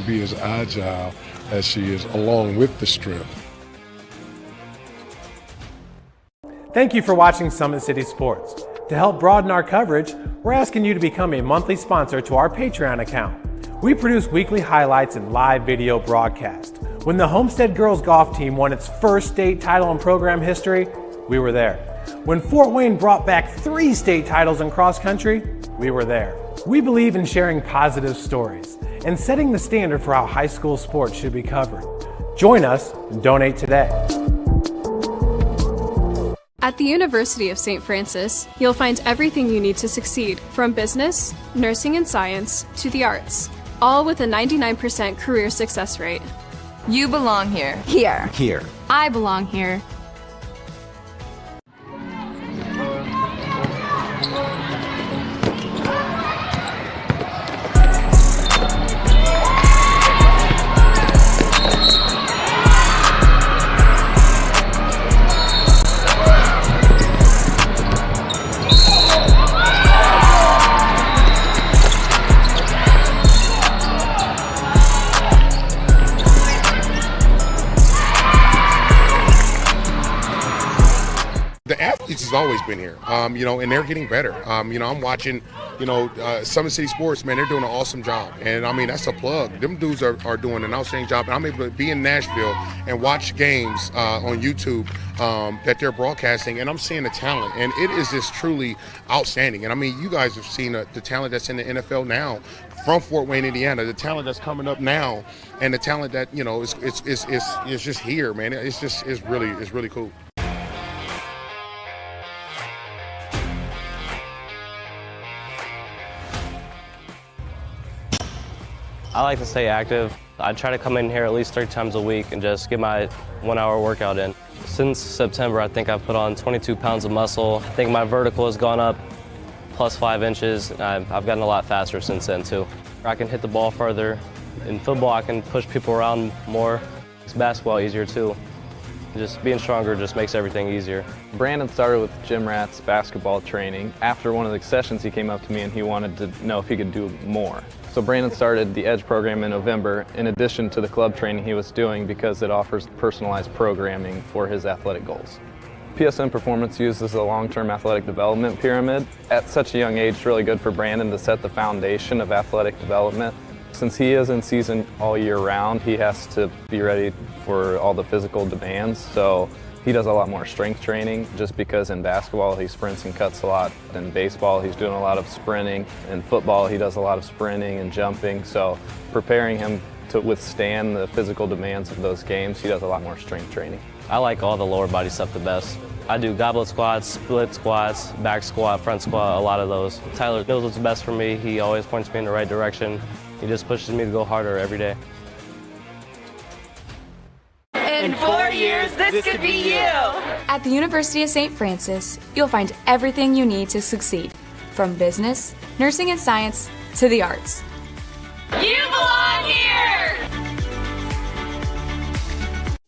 and be as agile as she is, along with the strength. Thank you for watching Summit City Sports. To help broaden our coverage, we're asking you to become a monthly sponsor to our Patreon account. We produce weekly highlights and live video broadcast. When the Homestead girls golf team won its first state title in program history, we were there. When Fort Wayne brought back 3 state titles in cross country, we were there. We believe in sharing positive stories and setting the standard for how high school sports should be covered. Join us and donate today. At the University of St. Francis, you'll find everything you need to succeed, from business, nursing and science, to the arts, all with a 99% career success rate. You belong here. Here. Here. I belong here. Has always been here, and they're getting better. I'm watching, Summit City Sports, man, they're doing an awesome job. And, that's a plug. Them dudes are doing an outstanding job. And I'm able to be in Nashville and watch games on YouTube that they're broadcasting, and I'm seeing the talent. And it is just truly outstanding. And, you guys have seen the talent that's in the NFL now from Fort Wayne, Indiana, the talent that's coming up now, and the talent that, is just here, man. It's really cool. I like to stay active. I try to come in here at least 3 times a week and just get my 1-hour workout in. Since September, I think I've put on 22 pounds of muscle. I think my vertical has gone up plus 5 inches. I've gotten a lot faster since then too. I can hit the ball further. In football, I can push people around more. It's basketball easier too. Just being stronger just makes everything easier. Brandon started with gym rats basketball training. After one of the sessions, he came up to me and he wanted to know if he could do more. So Brandon started the EDGE program in November, in addition to the club training he was doing, because it offers personalized programming for his athletic goals. PSN Performance uses a long-term athletic development pyramid. At such a young age, it's really good for Brandon to set the foundation of athletic development. Since he is in season all year round, he has to be ready for all the physical demands. So he does a lot more strength training, just because in basketball he sprints and cuts a lot. In baseball he's doing a lot of sprinting. In football he does a lot of sprinting and jumping. So preparing him to withstand the physical demands of those games, he does a lot more strength training. I like all the lower body stuff the best. I do goblet squats, split squats, back squat, front squat, a lot of those. Tyler knows what's best for me. He always points me in the right direction. He just pushes me to go harder every day. In 4 years, this could be you! At the University of St. Francis, you'll find everything you need to succeed, from business, nursing and science, to the arts. You belong here!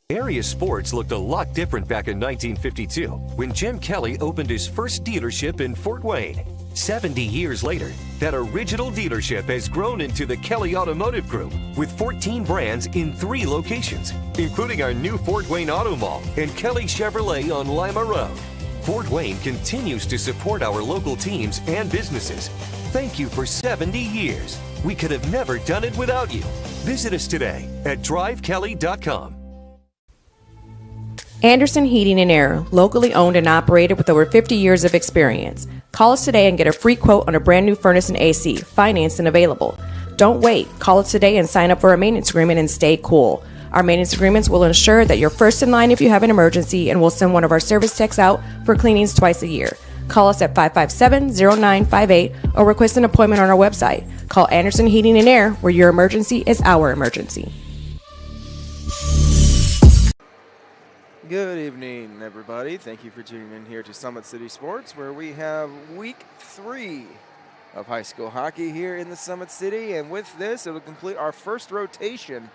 Area sports looked a lot different back in 1952 when Jim Kelly opened his first dealership in Fort Wayne. 70 years later, that original dealership has grown into the Kelly Automotive Group with 14 brands in 3 locations, including our new Fort Wayne Auto Mall and Kelly Chevrolet on Lima Road. Fort Wayne continues to support our local teams and businesses. Thank you for 70 years. We could have never done it without you. Visit us today at drivekelly.com. Anderson Heating and Air, locally owned and operated with over 50 years of experience. Call us today and get a free quote on a brand new furnace and AC, financed and available. Don't wait. Call us today and sign up for a maintenance agreement and stay cool. Our maintenance agreements will ensure that you're first in line if you have an emergency, and we'll send one of our service techs out for cleanings twice a year. Call us at 557-0958 or request an appointment on our website. Call Anderson Heating and Air, where your emergency is our emergency. Good evening, everybody. Thank you for tuning in here to Summit City Sports, where we have week 3 of high school hockey here in the Summit City. And with this, it will complete our first rotation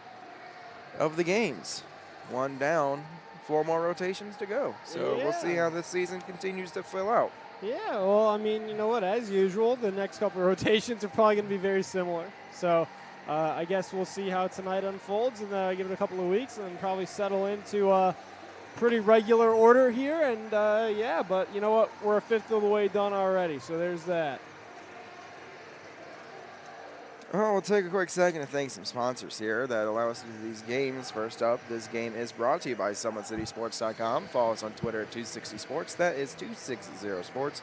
of the games. 1 down, 4 more rotations to go. So we'll see how this season continues to fill out. Yeah, well, I mean, you know what? As usual, the next couple of rotations are probably going to be very similar. So I guess we'll see how tonight unfolds and give it a couple of weeks and then probably settle into a pretty regular order here. And, yeah, but you know what? We're a fifth of the way done already, so there's that. Well, we'll take a quick second to thank some sponsors here that allow us to do these games. First up, this game is brought to you by SummitCitySports.com. Follow us on Twitter at 260sports. That is 260sports.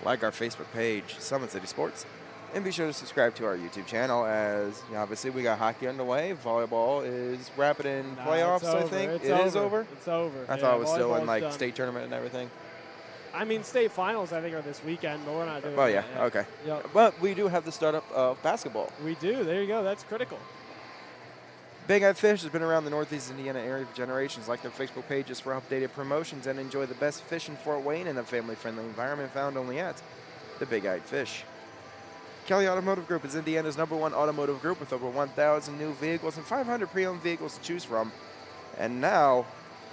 Like our Facebook page, Summit City Sports. And be sure to subscribe to our YouTube channel as, obviously, we got hockey underway. Volleyball is wrapping in playoffs, I think. It is over? It's over. I thought it was still in, like, state tournament and everything. I mean, state finals, I think, are this weekend, but we're not doing that. Oh, yeah, okay. Yep. But we do have the startup of basketball. We do. There you go. That's critical. Big Eye Fish has been around the Northeast Indiana area for generations. Like their Facebook pages for updated promotions and enjoy the best fish in Fort Wayne in a family-friendly environment found only at the Big Eyed Fish. Kelly Automotive Group is Indiana's #1 automotive group with over 1,000 new vehicles and 500 pre-owned vehicles to choose from. And now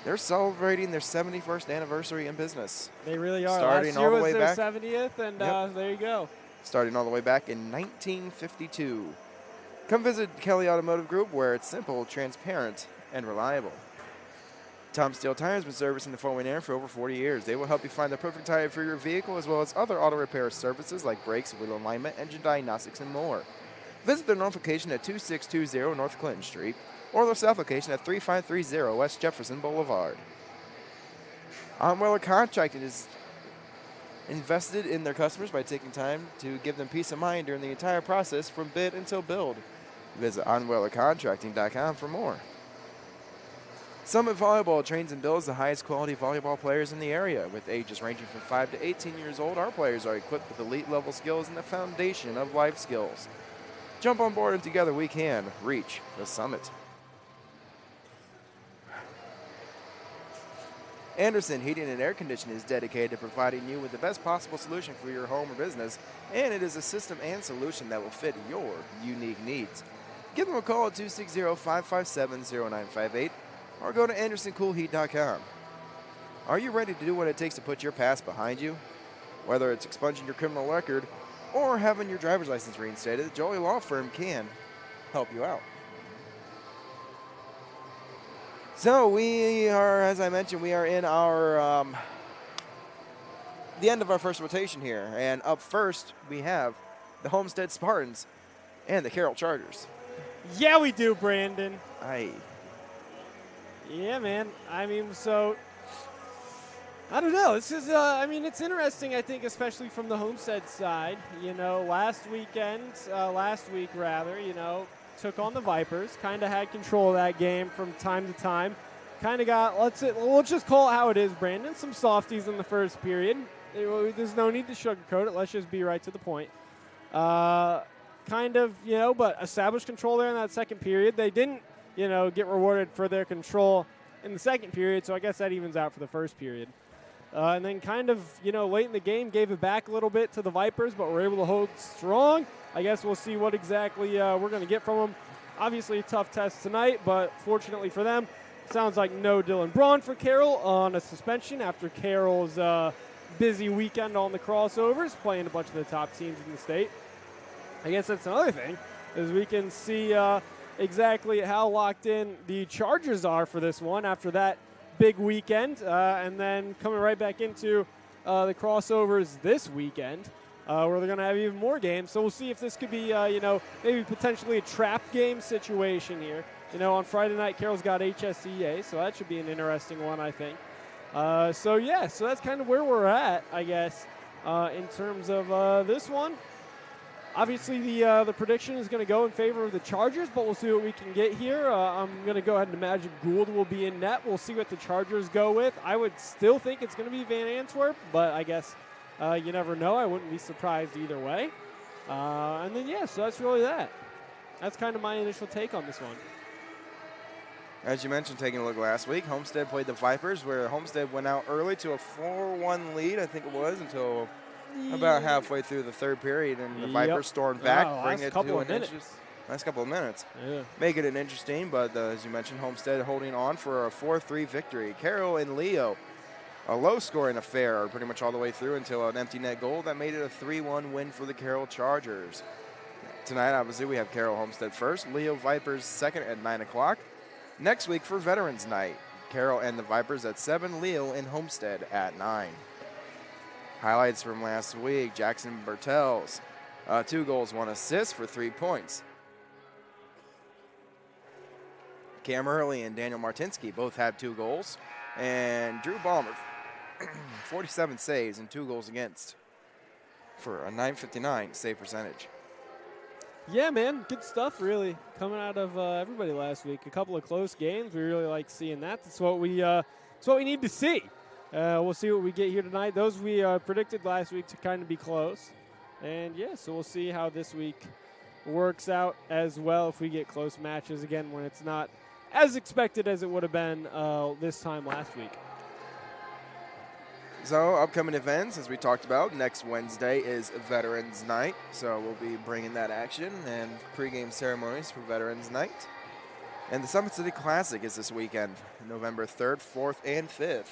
they're celebrating their 71st anniversary in business. They really are. Starting Last year all the was way their back. 70th, and there you go. Starting all the way back in 1952. Come visit Kelly Automotive Group, where it's simple, transparent, and reliable. Tom Steele Tire has been servicing the Fort Wayne area for over 40 years. They will help you find the perfect tire for your vehicle, as well as other auto repair services like brakes, wheel alignment, engine diagnostics, and more. Visit their north location at 2620 North Clinton Street, or their south location at 3530 West Jefferson Boulevard. Weller Contracting is invested in their customers by taking time to give them peace of mind during the entire process from bid until build. Visit onwellercontracting.com for more. Summit Volleyball trains and builds the highest quality volleyball players in the area. With ages ranging from 5 to 18 years old, our players are equipped with elite level skills and the foundation of life skills. Jump on board and together we can reach the summit. Anderson Heating and Air Conditioning is dedicated to providing you with the best possible solution for your home or business, and it is a system and solution that will fit your unique needs. Give them a call at 260-557-0958 or go to AndersonCoolHeat.com. Are you ready to do what it takes to put your past behind you? Whether it's expunging your criminal record or having your driver's license reinstated, the Jolie Law Firm can help you out. So we are, as I mentioned, we are in our the end of our first rotation here. And up first, we have the Homestead Spartans and the Carroll Chargers. Yeah, we do, Brandon. Aye. Yeah, man. I mean, so I don't know. This is, I mean, it's interesting, I think, especially from the Homestead side. You know, last week, rather, you know, took on the Vipers, kind of had control of that game from time to time. Kind of got, let's just call it how it is, Brandon. Some softies in the first period. There's no need to sugarcoat it. Let's just be right to the point. Kind of, you know, but established control there in that second period. They didn't, you know, get rewarded for their control in the second period, so I guess that evens out for the first period. And then kind of, you know, late in the game, gave it back a little bit to the Vipers, but were able to hold strong. I guess we'll see what exactly we're going to get from them. Obviously a tough test tonight, but fortunately for them, sounds like no Dylan Braun for Carroll on a suspension after Carroll's busy weekend on the crossovers, playing a bunch of the top teams in the state. I guess that's another thing, is we can see exactly how locked in the Chargers are for this one after that big weekend, and then coming right back into the crossovers this weekend, where they're going to have even more games. So we'll see if this could be, you know, maybe potentially a trap game situation here. You know, on Friday night, Carroll's got HSEA, so that should be an interesting one, I think. So that's kind of where we're at, I guess, in terms of this one. Obviously, the prediction is going to go in favor of the Chargers, but we'll see what we can get here. I'm going to go ahead and imagine Gould will be in net. We'll see what the Chargers go with. I would still think it's going to be Van Antwerp, but I guess you never know. I wouldn't be surprised either way. And then, so that's really that. That's kind of my initial take on this one. As you mentioned, taking a look last week, Homestead played the Vipers, where Homestead went out early to a 4-1 lead, I think it was, until about halfway through the third period, and the Vipers stormed back, bring it to an last couple of minutes. Yeah. Make it an interesting, but as you mentioned, Homestead holding on for a 4-3 victory. Carroll and Leo, a low-scoring affair pretty much all the way through until an empty net goal that made it a 3-1 win for the Carroll Chargers. Tonight, obviously, we have Carroll Homestead first, Leo Vipers second at 9 o'clock. Next week for Veterans Night, Carroll and the Vipers at 7, Leo and Homestead at 9. Highlights from last week, Jackson Bertels, 2 goals, 1 assist for 3 points. Cam Early and Daniel Martinsky both had 2 goals. And Drew Balmer, 47 saves and 2 goals against for a .959 save percentage. Yeah, man, good stuff really coming out of everybody last week. A couple of close games. We really like seeing that. That's what we need to see. We'll see what we get here tonight. Those we predicted last week to kind of be close. And, yeah, so we'll see how this week works out as well if we get close matches again when it's not as expected as it would have been this time last week. So, upcoming events, as we talked about, next Wednesday is Veterans Night. So, we'll be bringing that action and pregame ceremonies for Veterans Night. And the Summit City Classic is this weekend, November 3rd, 4th, and 5th.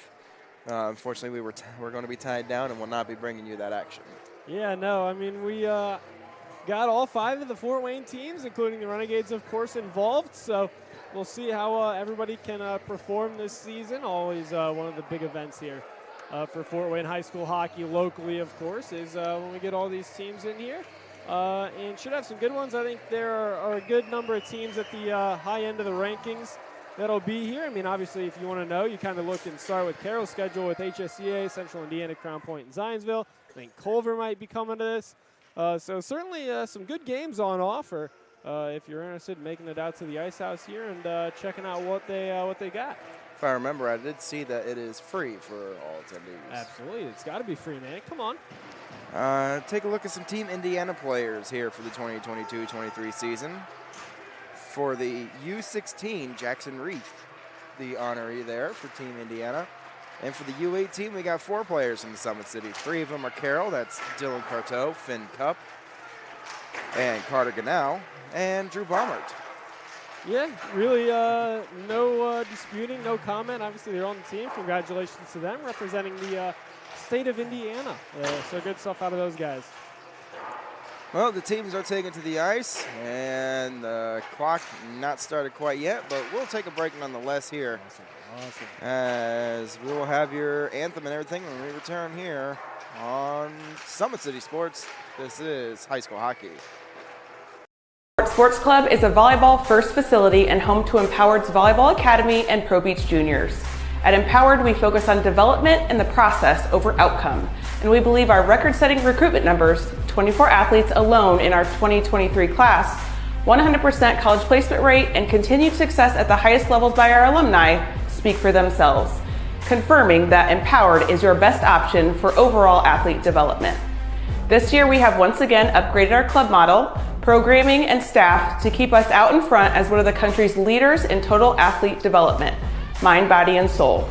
Unfortunately, we're going to be tied down and will not be bringing you that action. Yeah, no, I mean, we got all 5 of the Fort Wayne teams, including the Renegades, of course, involved. So, we'll see how everybody can perform this season. Always one of the big events here. For Fort Wayne High School hockey locally, of course, is when we get all these teams in here. And should have some good ones. I think there are a good number of teams at the high end of the rankings that'll be here. I mean, obviously, if you want to know, you kind of look and start with Carroll's schedule with HSCA, Central Indiana, Crown Point, and Zionsville. I think Culver might be coming to this. So certainly some good games on offer if you're interested in making it out to the Ice House here and checking out what they got. If I remember, I did see that it is free for all attendees. Absolutely. It's got to be free, man. Come on. Take a look at some Team Indiana players here for the 2022-23 season. For the U16, Jackson Reith, the honoree there for Team Indiana. And for the U18, we got 4 players from the Summit City. 3 of them are Carroll. That's Dylan Carteau, Finn Cupp, and Carter Ganau, and Drew Baumert. Yeah, really no disputing, no comment. Obviously, they're on the team. Congratulations to them representing the state of Indiana. So good stuff out of those guys. Well, the teams are taken to the ice, and the clock not started quite yet, but we'll take a break nonetheless here. Awesome. As we will have your anthem and everything when we return here on Summit City Sports. This is high school hockey. Sports Club is a volleyball-first facility and home to Empowered's Volleyball Academy and Pro Beach Juniors. At Empowered, we focus on development and the process over outcome, and we believe our record-setting recruitment numbers, 24 athletes alone in our 2023 class, 100% college placement rate, and continued success at the highest levels by our alumni speak for themselves, confirming that Empowered is your best option for overall athlete development. This year, we have once again upgraded our club model, programming, and staff to keep us out in front as one of the country's leaders in total athlete development, mind, body, and soul.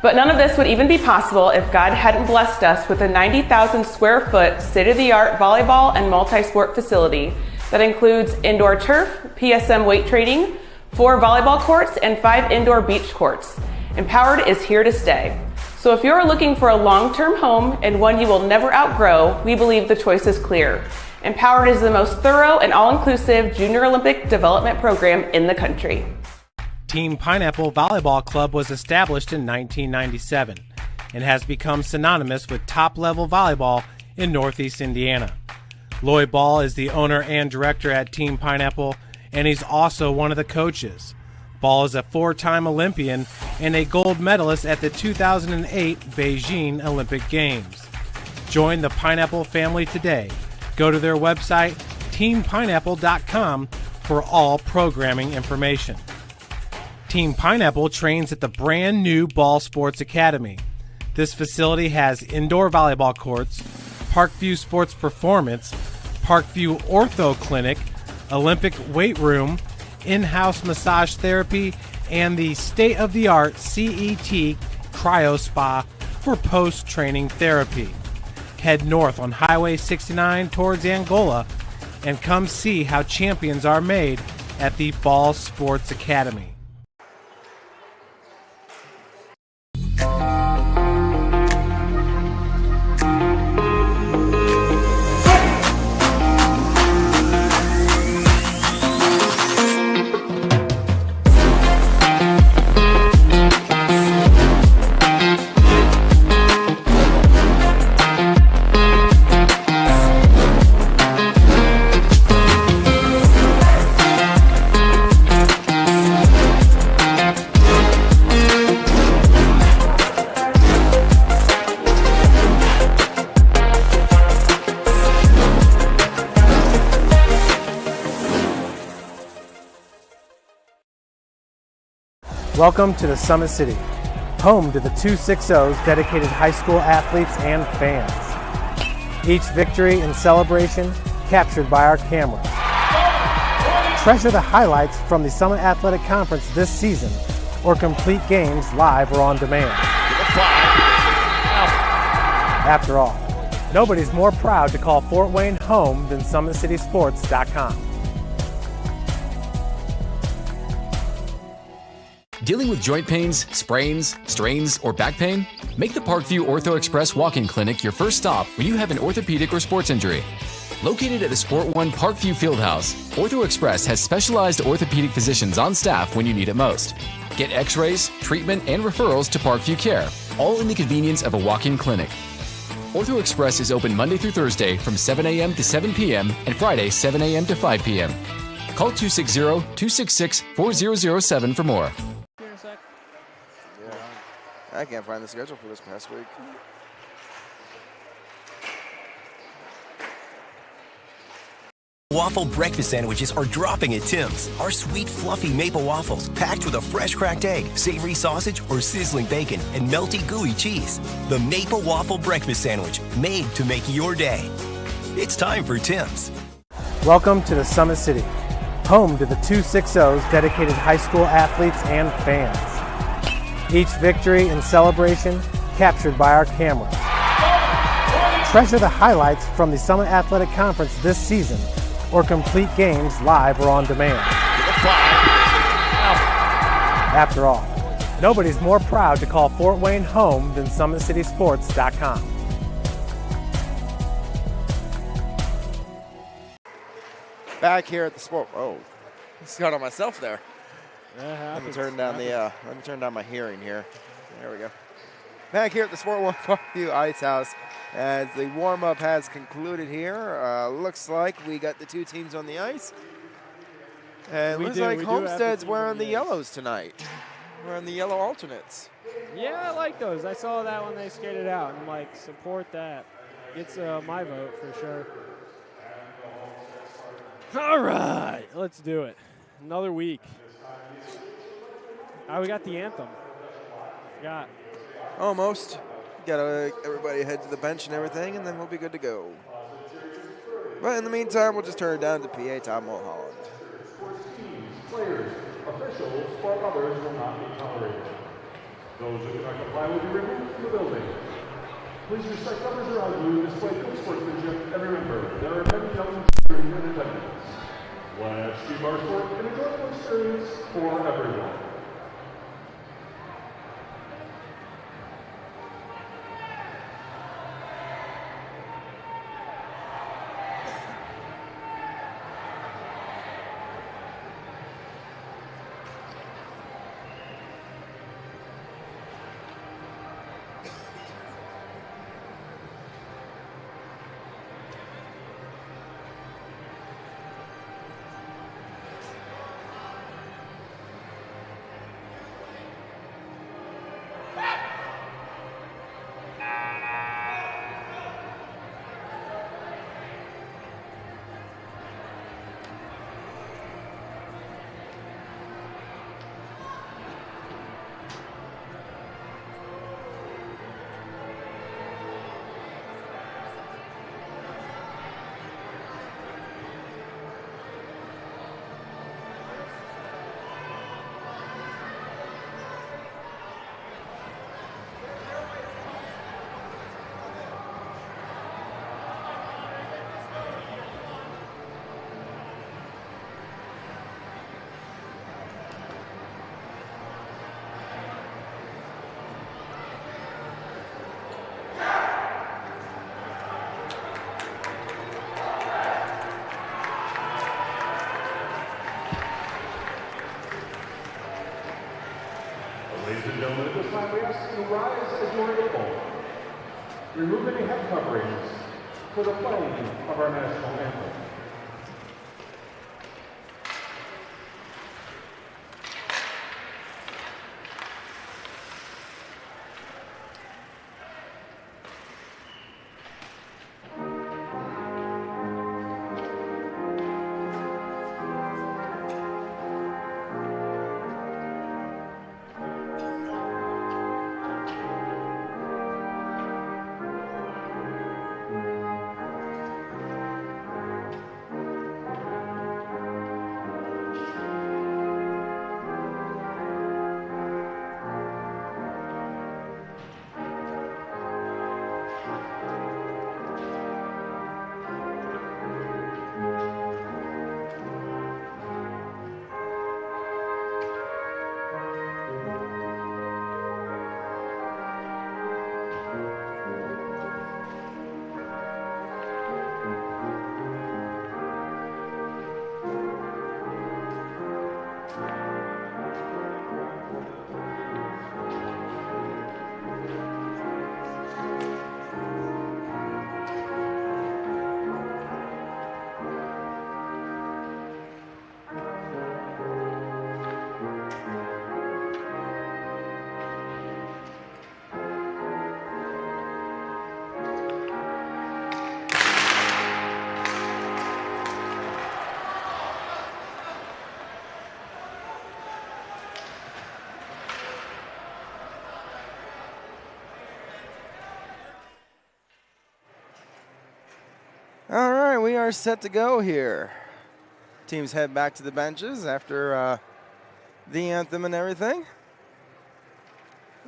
But none of this would even be possible if God hadn't blessed us with a 90,000 square foot state-of-the-art volleyball and multi-sport facility that includes indoor turf, PSM weight training, 4 volleyball courts, and 5 indoor beach courts. Empowered is here to stay. So if you're looking for a long-term home and one you will never outgrow, we believe the choice is clear. Empowered is the most thorough and all-inclusive junior Olympic development program in the country. Team Pineapple Volleyball Club was established in 1997 and has become synonymous with top-level volleyball in Northeast Indiana. Lloyd Ball is the owner and director at Team Pineapple, and he's also one of the coaches. Ball is a 4-time Olympian and a gold medalist at the 2008 Beijing Olympic Games. Join the Pineapple family today. Go to their website, teampineapple.com, for all programming information. Team Pineapple trains at the brand new Ball Sports Academy. This facility has indoor volleyball courts, Parkview Sports Performance, Parkview Ortho Clinic, Olympic weight room, in-house massage therapy, and the state-of-the-art CET Cryo Spa for post-training therapy. Head north on Highway 69 towards Angola and come see how champions are made at the Ball Sports Academy. Welcome to the Summit City, home to the 260's dedicated high school athletes and fans. Each victory and celebration captured by our cameras. Treasure the highlights from the Summit Athletic Conference this season, or complete games live or on demand. After all, nobody's more proud to call Fort Wayne home than SummitCitySports.com. Dealing with joint pains, sprains, strains, or back pain? Make the Parkview Ortho Express walk-in clinic your first stop when you have an orthopedic or sports injury. Located at the Sport One Parkview Fieldhouse, Ortho Express has specialized orthopedic physicians on staff when you need it most. Get x-rays, treatment, and referrals to Parkview Care, all in the convenience of a walk-in clinic. Ortho Express is open Monday through Thursday from 7 a.m. to 7 p.m. and Friday 7 a.m. to 5 p.m. Call 260-266-4007 for more. I can't find the schedule for this past week. Waffle breakfast sandwiches are dropping at Tim's. Our sweet, fluffy maple waffles, packed with a fresh cracked egg, savory sausage, or sizzling bacon, and melty, gooey cheese. The Maple Waffle Breakfast Sandwich, made to make your day. It's time for Tim's. Welcome to the Summit City, home to the 260's dedicated high school athletes and fans. Each victory and celebration captured by our cameras. Treasure the highlights from the Summit Athletic Conference this season, or complete games live or on demand. After all, nobody's more proud to call Fort Wayne home than SummitCitySports.com. Back here at the Sport. Oh, just got on myself there. Let me turn down my hearing here. There we go. Back here at the Sport One Parkview Ice House, as the warm-up has concluded here. Looks like we got the two teams on the ice. And looks like Homestead's wearing the yellows tonight. Wearing the yellow alternates. Yeah, I like those. I saw that when they skated out, and like support that. Gets my vote for sure. All right, let's do it. Another week. We got the anthem. Got almost. Got everybody head to the bench and everything, and then we'll be good to go. But in the meantime, we'll just turn it down to PA Tom Mulholland. Players, officials, or others will not be tolerated. Those who do not comply will be removed from the building. Please respect others around you and display good sportsmanship, and remember, there are many young children in attendance. Let's keep our sport an enjoyable experience for everyone. Ladies and gentlemen, at this time we ask you to rise as you are able. Remove any head coverings for the playing of our national anthem. All right, we are set to go here. Teams head back to the benches after the anthem and everything.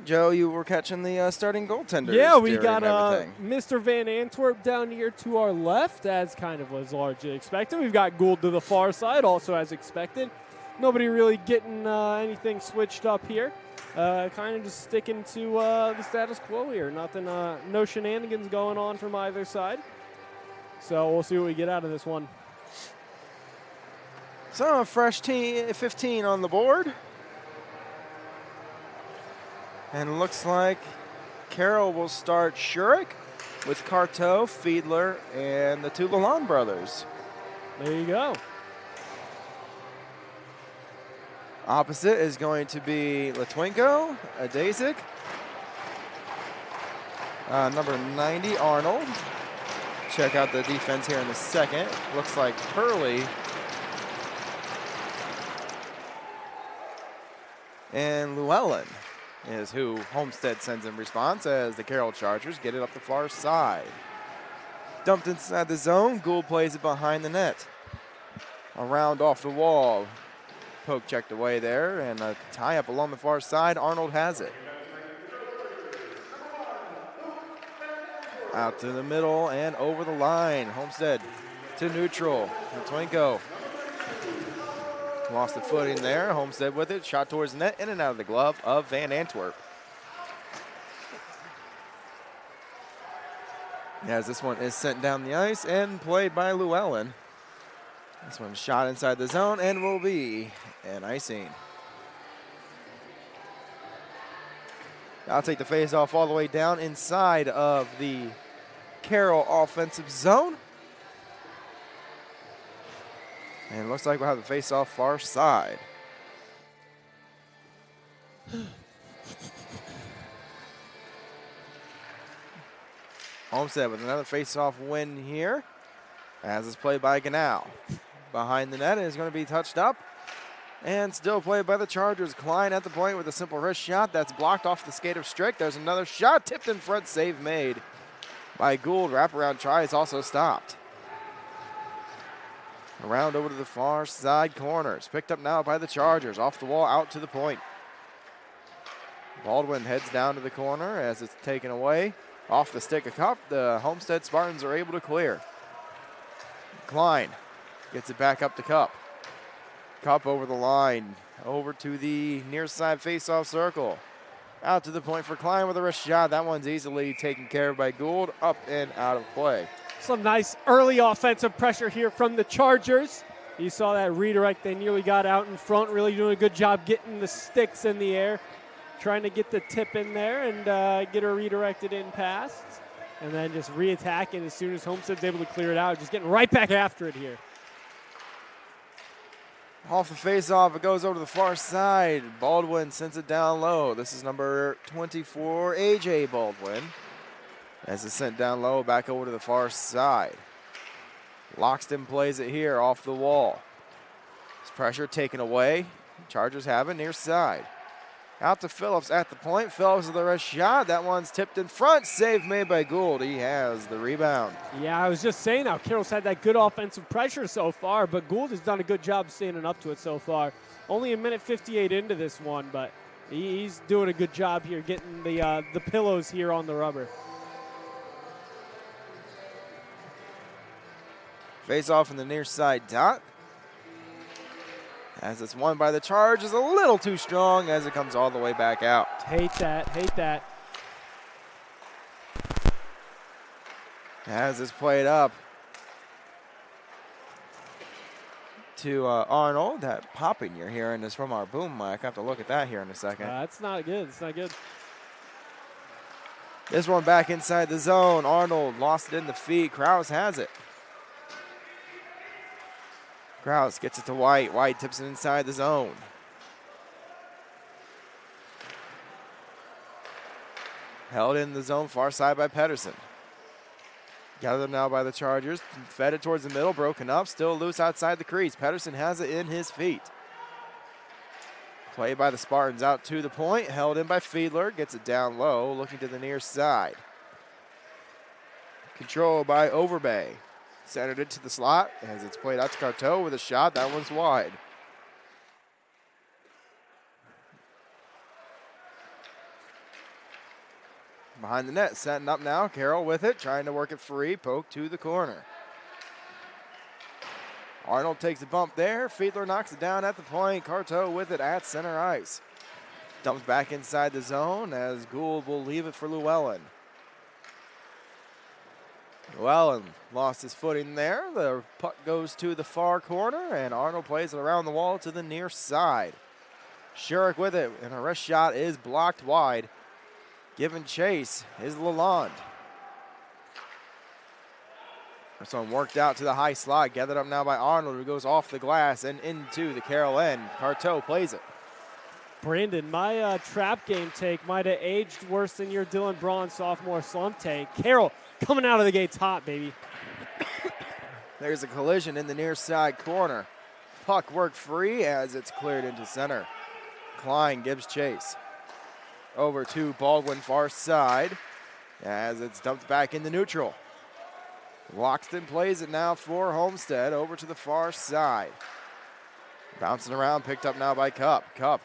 Joe, you were catching the starting goaltenders. Yeah, we got everything. Mr. Van Antwerp down here to our left, as kind of was largely expected. We've got Gould to the far side, also as expected. Nobody really getting anything switched up here. Kind of just sticking to the status quo here. Nothing, no shenanigans going on from either side. So we'll see what we get out of this one. So a fresh 15 on the board. And looks like Carroll will start Shurik with Carteau, Fiedler, and the two Lalonde brothers. There you go. Opposite is going to be Litwinko, Adasic, number 90, Arnold. Check out the defense here in a second. Looks like Hurley and Llewellyn is who Homestead sends in response as the Carroll Chargers get it up the far side. Dumped inside the zone. Gould plays it behind the net. Around off the wall. Poke checked away there, and a tie-up along the far side. Arnold has it. Out to the middle and over the line. Homestead to neutral. Twinko lost the footing there. Homestead with it. Shot towards the net. In and out of the glove of Van Antwerp. As this one is sent down the ice and played by Llewellyn. This one shot inside the zone and will be an icing. I'll take the face-off all the way down inside of the Carroll offensive zone. And it looks like we'll have the face-off far side. Homestead with another face-off win here, as is played by Ganal. Behind the net is going to be touched up and still played by the Chargers. Klein at the point with a simple wrist shot that's blocked off the skate of Strick. There's another shot tipped in front, save made by Gould. Wraparound try is also stopped. Around over to the far side corners. Picked up now by the Chargers. Off the wall, out to the point. Baldwin heads down to the corner as it's taken away. Off the stick of Cup, the Homestead Spartans are able to clear. Klein gets it back up to Cup. Cup over the line, over to the near side face-off circle. Out to the point for Klein with a wrist shot. That one's easily taken care of by Gould, up and out of play. Some nice early offensive pressure here from the Chargers. You saw that redirect. They nearly got out in front, really doing a good job getting the sticks in the air, trying to get the tip in there and get her redirected in past. And then just re-attacking as soon as Homestead's able to clear it out, just getting right back after it here. Off the face-off, it goes over to the far side. Baldwin sends it down low. This is number 24, A.J. Baldwin. As it's sent down low, back over to the far side. Loxton plays it here off the wall. This pressure taken away. Chargers have it near side. Out to Phillips at the point. Phillips with the wrist shot. That one's tipped in front. Save made by Gould. He has the rebound. Yeah, I was just saying how Carroll's had that good offensive pressure so far, but Gould has done a good job standing up to it so far. Only a minute 58 into this one, but he's doing a good job here getting the pillows here on the rubber. Face off in the near side dot. As it's won by the Chargers, a little too strong as it comes all the way back out. Hate that, hate that. As it's played up to Arnold. That popping you're hearing is from our boom mic. I have to look at that here in a second. That's not good, it's not good. This one back inside the zone. Arnold lost it in the feet. Krause has it. Krause gets it to White. White tips it inside the zone. Held in the zone far side by Pedersen. Gathered now by the Chargers. Fed it towards the middle. Broken up. Still loose outside the crease. Pedersen has it in his feet. Played by the Spartans out to the point. Held in by Fiedler. Gets it down low. Looking to the near side. Control by Overbay. Centered it to the slot as it's played out to Carteau with a shot. That one's wide. Behind the net, setting up now. Carroll with it, trying to work it free. Poke to the corner. Arnold takes a bump there. Fiedler knocks it down at the point. Carteau with it at center ice. Dumped back inside the zone as Gould will leave it for Llewellyn. Llewellyn lost his footing there. The puck goes to the far corner, and Arnold plays it around the wall to the near side. Shurik with it, and a wrist shot is blocked wide. Giving chase is Lalonde. This one worked out to the high slot, gathered up now by Arnold, who goes off the glass and into the Carroll end. Carteau plays it. Brandon, my trap game take might have aged worse than your Dylan Braun sophomore slump take. Carroll coming out of the gates hot, baby. There's a collision in the near side corner. Puck worked free as it's cleared into center. Klein gives chase. Over to Baldwin far side as it's dumped back into neutral. Loxton plays it now for Homestead over to the far side. Bouncing around, picked up now by Cup. Cup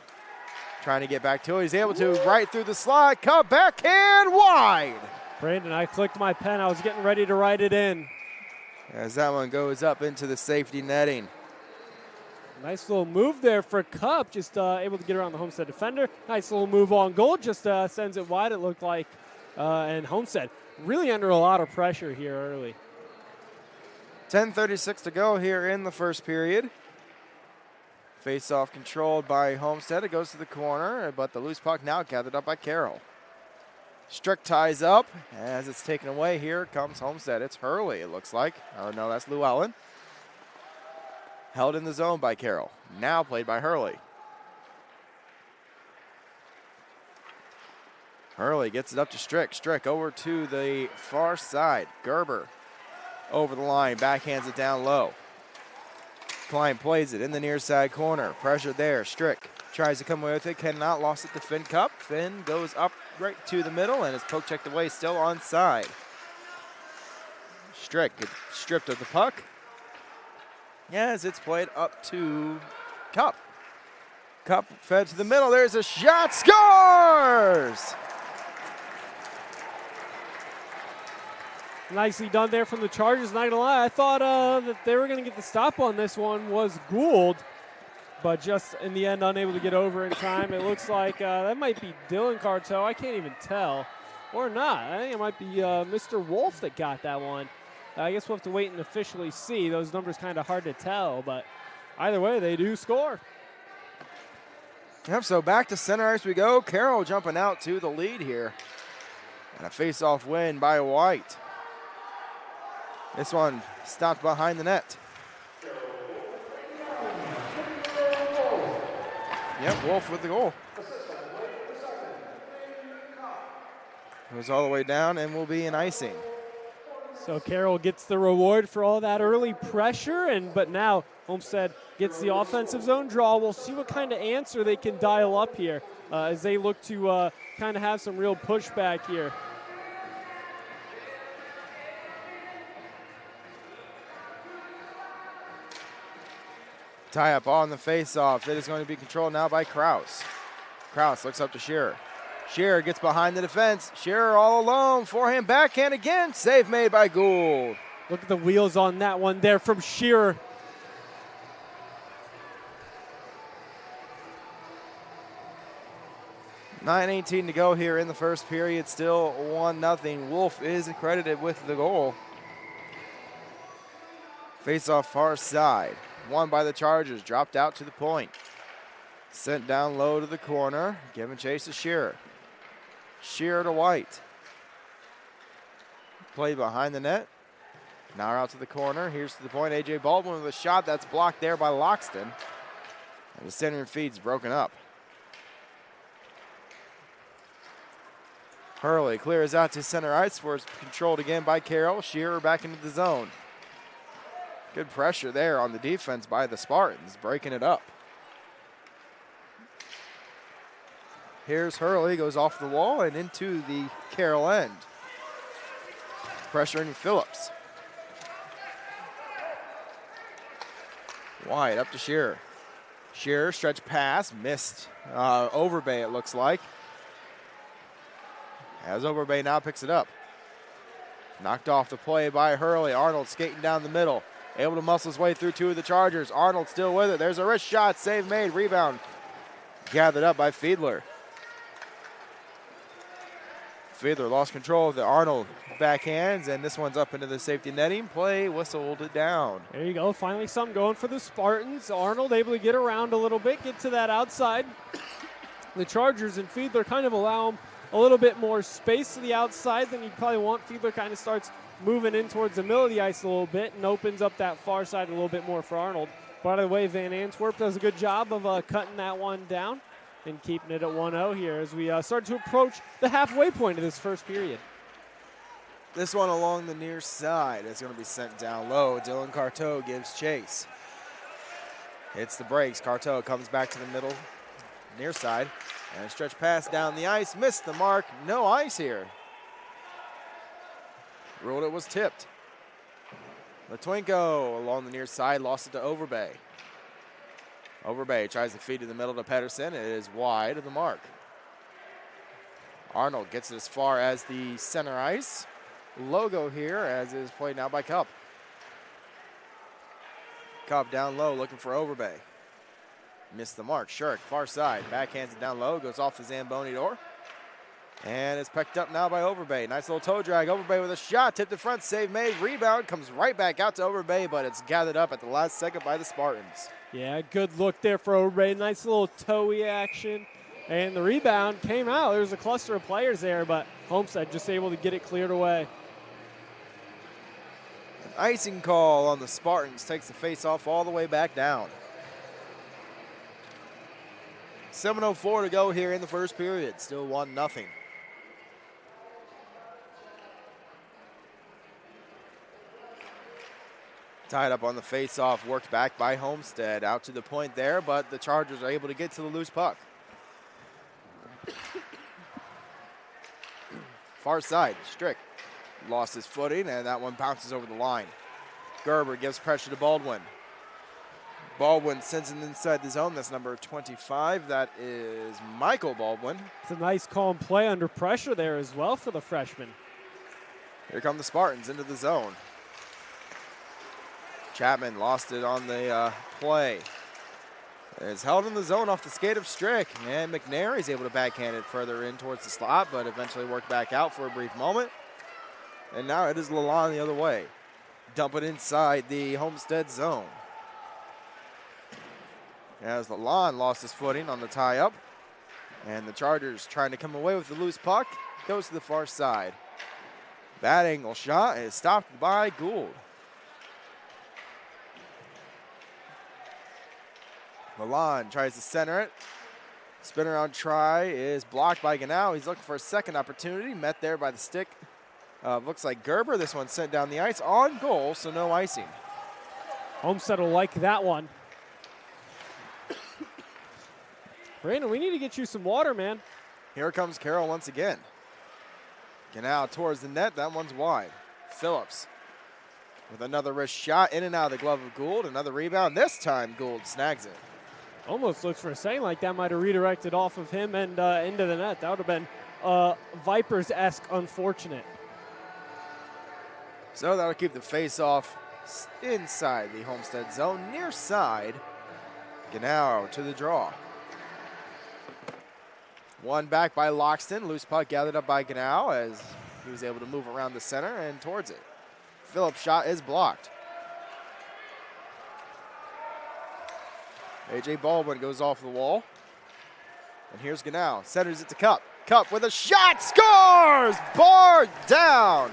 trying to get back to it. He's able to right through the slot. Cup backhand wide. Brandon, I clicked my pen. I was getting ready to write it in. As that one goes up into the safety netting. Nice little move there for Cup, just able to get around the Homestead defender. Nice little move on goal, just sends it wide, it looked like. And Homestead really under a lot of pressure here early. 10:36 to go here in the first period. Face-off controlled by Homestead. It goes to the corner, but the loose puck now gathered up by Carroll. Strick ties up. As it's taken away, here comes Homestead. It's Hurley, it looks like. Oh, no, that's Llewellyn. Held in the zone by Carroll. Now played by Hurley. Hurley gets it up to Strick. Strick over to the far side. Gerber over the line, backhands it down low. Klein plays it in the near side corner. Pressure there. Strick tries to come away with it. Cannot. Lost it to Finn Cup. Finn goes up right to the middle and is poke checked away, still onside. Strick gets stripped of the puck. As it's played up to Cup. Cup fed to the middle. There's a shot. Scores! Nicely done there from the Chargers. Not gonna lie, I thought that they were gonna get the stop on this one was Gould, but just in the end unable to get over in time. It looks like that might be Dylan Carteau. I can't even tell, or not. I think it might be Mr. Wolf that got that one. I guess we'll have to wait and officially see. Those numbers kind of hard to tell, but either way, they do score. Yep, so back to center ice we go. Carroll jumping out to the lead here. And a face-off win by White. This one stopped behind the net. Yep, Wolf with the goal. Goes all the way down and will be an icing. So Carroll gets the reward for all that early pressure, but now Homestead gets the offensive zone draw. We'll see what kind of answer they can dial up here as they look to kind of have some real pushback here. Tie up on the face-off. It is going to be controlled now by Kraus. Kraus looks up to Shearer. Shearer gets behind the defense. Shearer all alone. Forehand, backhand again. Save made by Gould. Look at the wheels on that one there from Shearer. $9:18 to go here in the first period. Still 1-0. Wolf is credited with the goal. Face-off far side. Won by the Chargers. Dropped out to the point. Sent down low to the corner. Giving chase to Shearer. Shearer to White. Play behind the net. Now out to the corner. Here's to the point. A.J. Baldwin with a shot that's blocked there by Loxton. And the center feed's broken up. Hurley clears out to center ice where it's controlled again by Carroll. Shearer back into the zone. Good pressure there on the defense by the Spartans, breaking it up. Here's Hurley, goes off the wall and into the Carroll end. Pressuring Phillips. Wide up to Shearer. Shearer, stretch pass, missed. Overbay, it looks like. As Overbay now picks it up. Knocked off the play by Hurley. Arnold skating down the middle. Able to muscle his way through two of the Chargers. Arnold still with it. There's a wrist shot. Save made. Rebound gathered up by Fiedler. Fiedler lost control of the Arnold backhands, and this one's up into the safety netting. Play whistled it down. There you go. Finally something going for the Spartans. Arnold able to get around a little bit, get to that outside. The Chargers and Fiedler kind of allow him a little bit more space to the outside than you'd probably want. Fiedler kind of starts moving in towards the middle of the ice a little bit and opens up that far side a little bit more for Arnold. By the way, Van Antwerp does a good job of cutting that one down and keeping it at 1-0 here as we start to approach the halfway point of this first period. This one along the near side is going to be sent down low. Dylan Carteau gives chase. Hits the brakes. Carteau comes back to the middle, near side, and a stretch pass down the ice. Missed the mark. No ice here. Ruled it was tipped. Latwinko along the near side, lost it to Overbay. Overbay tries to feed to the middle to Pedersen. It is wide of the mark. Arnold gets it as far as the center ice. Logo here as it is played now by Cup. Cup down low looking for Overbay. Missed the mark. Shirk, far side. Backhands it down low. Goes off the Zamboni door. And it's picked up now by Overbay. Nice little toe drag. Overbay with a shot. Tipped in front. Save made. Rebound comes right back out to Overbay, but it's gathered up at the last second by the Spartans. Yeah, good look there for Overbay. Nice little toe-y action. And the rebound came out. There was a cluster of players there, but Homestead just able to get it cleared away. An icing call on the Spartans takes the face-off all the way back down. 7:04 to go here in the first period. Still 1-0. Tied up on the face-off, worked back by Homestead. Out to the point there, but the Chargers are able to get to the loose puck. Far side, Strick lost his footing, and that one bounces over the line. Gerber gives pressure to Baldwin. Baldwin sends it inside the zone. That's number 25. That is Michael Baldwin. It's a nice calm play under pressure there as well for the freshman. Here come the Spartans into the zone. Chapman lost it on the play. It's held in the zone off the skate of Strick, and McNair is able to backhand it further in towards the slot, but eventually worked back out for a brief moment. And now it is Lalonde the other way. Dump it inside the Homestead zone. As Lalonde lost his footing on the tie-up, and the Chargers trying to come away with the loose puck, goes to the far side. Bad angle shot is stopped by Gould. Lalonde tries to center it. Spin around try is blocked by Ganau. He's looking for a second opportunity. Met there by the stick. Looks like Gerber. This one sent down the ice on goal, so no icing. Homestead will like that one. Brandon, we need to get you some water, man. Here comes Carroll once again. Ganau towards the net. That one's wide. Phillips with another wrist shot in and out of the glove of Gould. Another rebound. This time Gould snags it. Almost looks for a second like that might have redirected off of him and into the net. That would have been Vipers-esque unfortunate. So that'll keep the face-off inside the Homestead zone, near side. Ganau to the draw. One back by Loxton. Loose puck gathered up by Ganau as he was able to move around the center and towards it. Phillips' shot is blocked. A.J. Baldwin goes off the wall. And here's Ganau. Centers it to Cup. Cup with a shot. Scores! Bar down.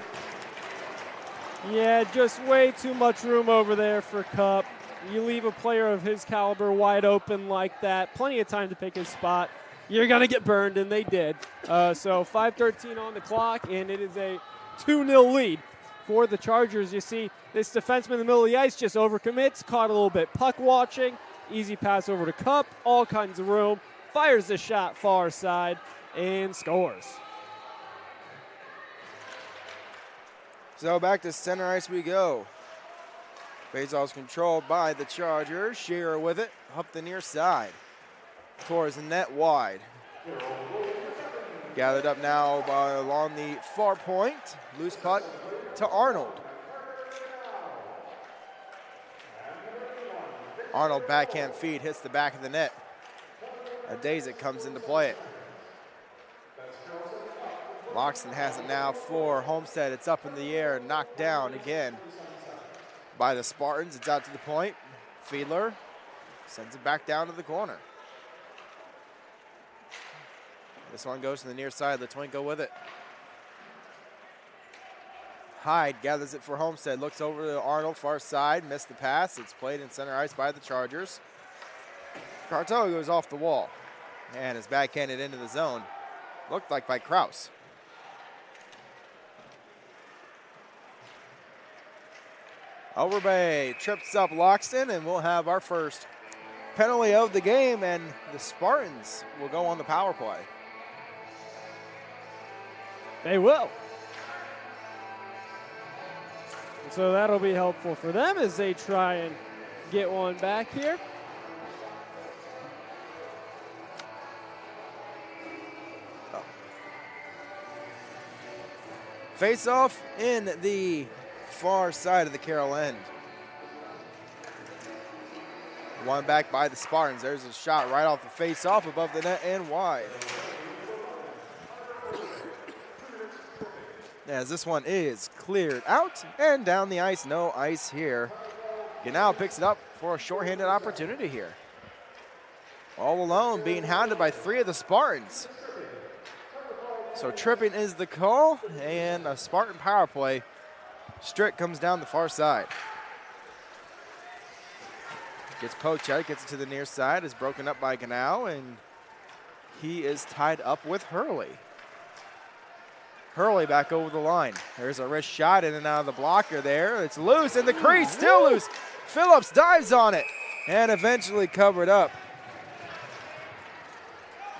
Yeah, just way too much room over there for Cup. You leave a player of his caliber wide open like that. Plenty of time to pick his spot. You're going to get burned, and they did. So 5:13 on the clock, and it is a 2-0 lead for the Chargers. You see this defenseman in the middle of the ice just overcommits, caught a little bit puck watching. Easy pass over to Cup, all kinds of room. Fires the shot far side and scores. So back to center ice we go. Faceoff's controlled by the Chargers. Shearer with it, up the near side. Towards the net wide. Gathered up now along the far point. Loose puck to Arnold. Arnold backhand feed hits the back of the net. Adazek comes into play it. Loxton has it now for Homestead. It's up in the air, knocked down again by the Spartans. It's out to the point. Fiedler sends it back down to the corner. This one goes to the near side. Litwinko with it. Hyde gathers it for Homestead. Looks over to Arnold, far side. Missed the pass. It's played in center ice by the Chargers. Cartel goes off the wall and is backhanded into the zone. Looked like by Kraus. Overbay trips up Loxton, and we'll have our first penalty of the game, and the Spartans will go on the power play. They will. So that'll be helpful for them as they try and get one back here. Face off in the far side of the Carroll end. One back by the Spartans. There's a shot right off the face off above the net and wide. As this one is cleared out and down the ice. No ice here. Ganau picks it up for a shorthanded opportunity here. All alone, being hounded by 3 of the Spartans. So tripping is the call, and a Spartan power play. Strick comes down the far side. Gets poked out, gets it to the near side, is broken up by Ganau, and he is tied up with Hurley. Hurley back over the line. There's a wrist shot in and out of the blocker there. It's loose in the crease, still loose. Phillips dives on it and eventually covered up.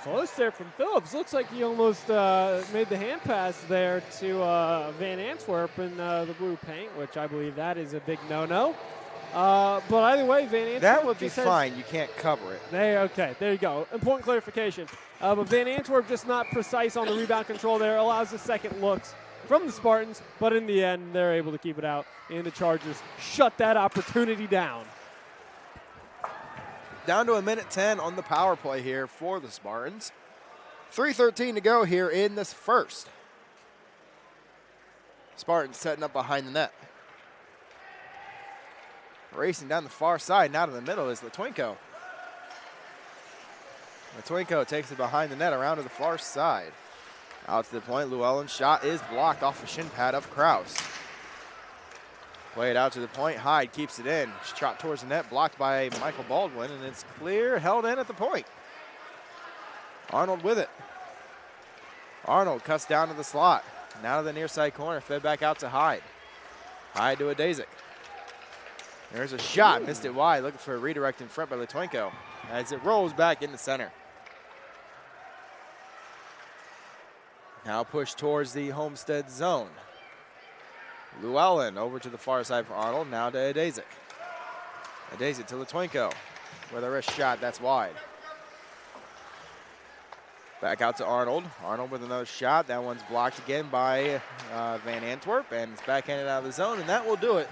Close there from Phillips. Looks like he almost made the hand pass there to Van Antwerp in the blue paint, which I believe that is a big no-no. But either way, Van Antwerp. That would be fine. You can't cover it. Okay, there you go. Important clarification. But Van Antwerp just not precise on the rebound control there. Allows the second looks from the Spartans, but in the end, they're able to keep it out, and the Chargers shut that opportunity down. Down to 1:10 on the power play here for the Spartans. 3:13 to go here in this first. Spartans setting up behind the net. Racing down the far side, now to the middle is Litwinko. Litwinko takes it behind the net around to the far side. Out to the point, Llewellyn's shot is blocked off the shin pad of Kraus. Play it out to the point, Hyde keeps it in. Shot towards the net, blocked by Michael Baldwin, and it's clear, held in at the point. Arnold with it. Arnold cuts down to the slot. Now to the near side corner, fed back out to Hyde. Hyde to Adazek. There's a shot, missed it wide, looking for a redirect in front by Litwinko as it rolls back in the center. Now push towards the Homestead zone. Llewellyn over to the far side for Arnold, now to Adazek. Adazek to Litwinko with a wrist shot, that's wide. Back out to Arnold. Arnold with another shot. That one's blocked again by Van Antwerp, and it's backhanded out of the zone, and that will do it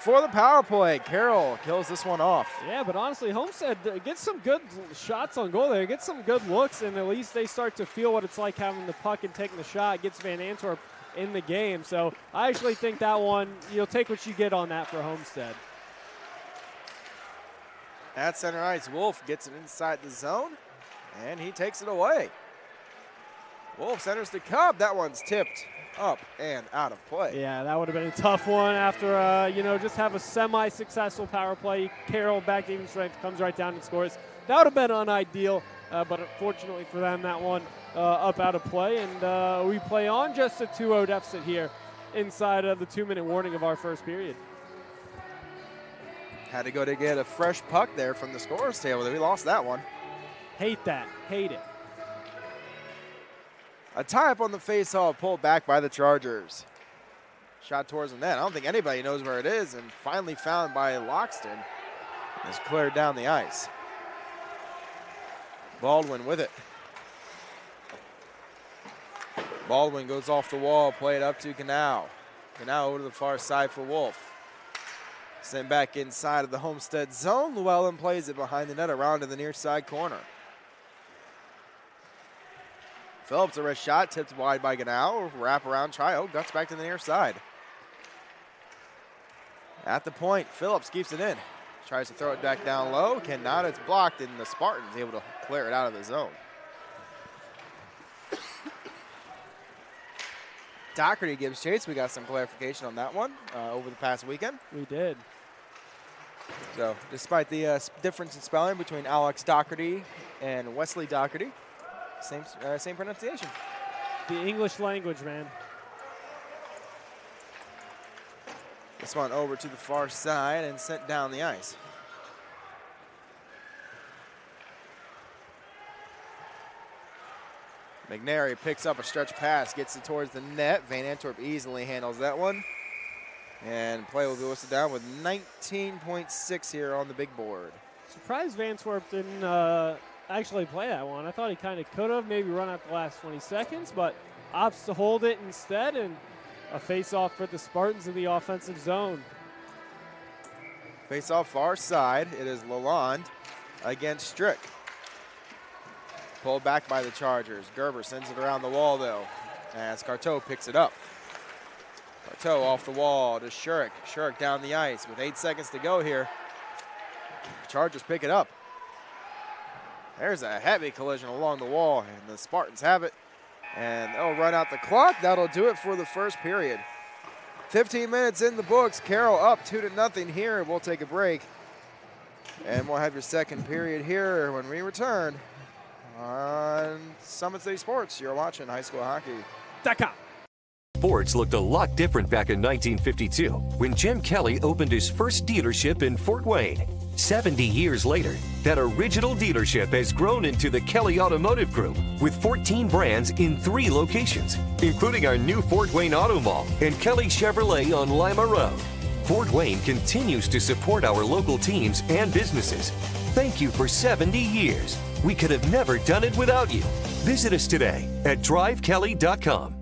for the power play. Carroll kills this one off. Yeah, but honestly, Homestead gets some good shots on goal there, gets some good looks, and at least they start to feel what it's like having the puck and taking the shot. Gets Van Antwerp in the game. So I actually think that one, you'll take what you get on that for Homestead. At center ice, Wolf gets it inside the zone, and he takes it away. Wolf centers the Cub. That one's tipped up and out of play. Yeah, that would have been a tough one after, just have a semi-successful power play. Carroll back to even strength, comes right down and scores. That would have been unideal, but unfortunately for them, that one up out of play. And we play on just a 2-0 deficit here inside of the 2-minute warning of our first period. Had to go to get a fresh puck there from the scorer's table. We lost that one. Hate that. Hate it. A tie-up on the face-off, pulled back by the Chargers. Shot towards the net. I don't think anybody knows where it is, and finally found by Loxton. It's cleared down the ice. Baldwin with it. Baldwin goes off the wall, play it up to Canal. Canal over to the far side for Wolf. Sent back inside of the Homestead zone. Llewellyn plays it behind the net around to the near side corner. Phillips, a wrist shot, tipped wide by Canal. Wrap around try. Oh, guts back to the near side. At the point, Phillips keeps it in. Tries to throw it back down low. Cannot. It's blocked, and the Spartans able to clear it out of the zone. Doherty gives chase. We got some clarification on that one over the past weekend. We did. So, despite the difference in spelling between Alex Doherty and Wesley Doherty, same pronunciation. The English language, man. This one over to the far side and sent down the ice. McNary picks up a stretch pass, gets it towards the net. Van Antwerp easily handles that one. And play will be whistled down with 19.6 here on the big board. Surprised Van Antwerp didn't actually play that one. I thought he kind of could have, maybe run out the last 20 seconds, but opts to hold it instead, and a face-off for the Spartans in the offensive zone. Face-off far side. It is Lalonde against Strick. Pulled back by the Chargers. Gerber sends it around the wall, though, as Carteau picks it up. Carteau off the wall to Shurik. Shurik down the ice with 8 seconds to go here. Chargers pick it up. There's a heavy collision along the wall, and the Spartans have it. And they'll run out the clock. That'll do it for the first period. 15 minutes in the books. Carroll up 2-0 here. We'll take a break. And we'll have your second period here when we return on Summit City Sports. You're watching high school hockey. Sports looked a lot different back in 1952 when Jim Kelly opened his first dealership in Fort Wayne. 70 years later, that original dealership has grown into the Kelly Automotive Group with 14 brands in 3 locations, including our new Fort Wayne Auto Mall and Kelly Chevrolet on Lima Road. Fort Wayne continues to support our local teams and businesses. Thank you for 70 years. We could have never done it without you. Visit us today at drivekelly.com.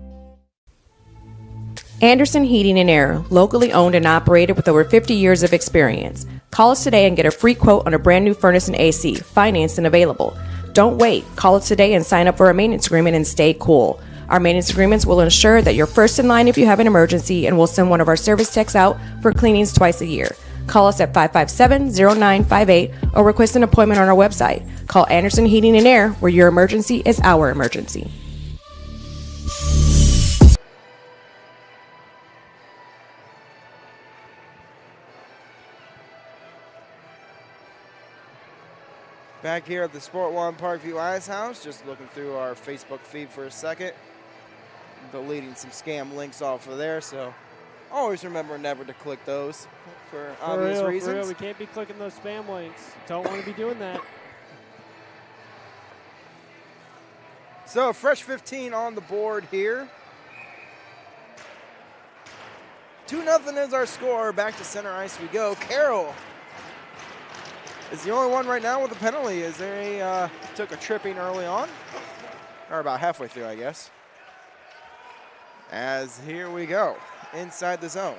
Anderson Heating and Air, locally owned and operated with over 50 years of experience. Call us today and get a free quote on a brand new furnace and AC, financed and available. Don't wait. Call us today and sign up for a maintenance agreement and stay cool. Our maintenance agreements will ensure that you're first in line if you have an emergency, and we'll send one of our service techs out for cleanings twice a year. Call us at 557-0958 or request an appointment on our website. Call Anderson Heating and Air, where your emergency is our emergency. Back here at the Sport One Parkview Ice House, just looking through our Facebook feed for a second. Deleting some scam links off of there, so always remember never to click those for obvious reasons. For real, we can't be clicking those spam links. Don't want to be doing that. So, fresh 15 on the board here. 2-0 is our score. Back to center ice we go. Carroll is the only one right now with a penalty. Is there a took a tripping early on, or about halfway through, I guess. As here we go, inside the zone.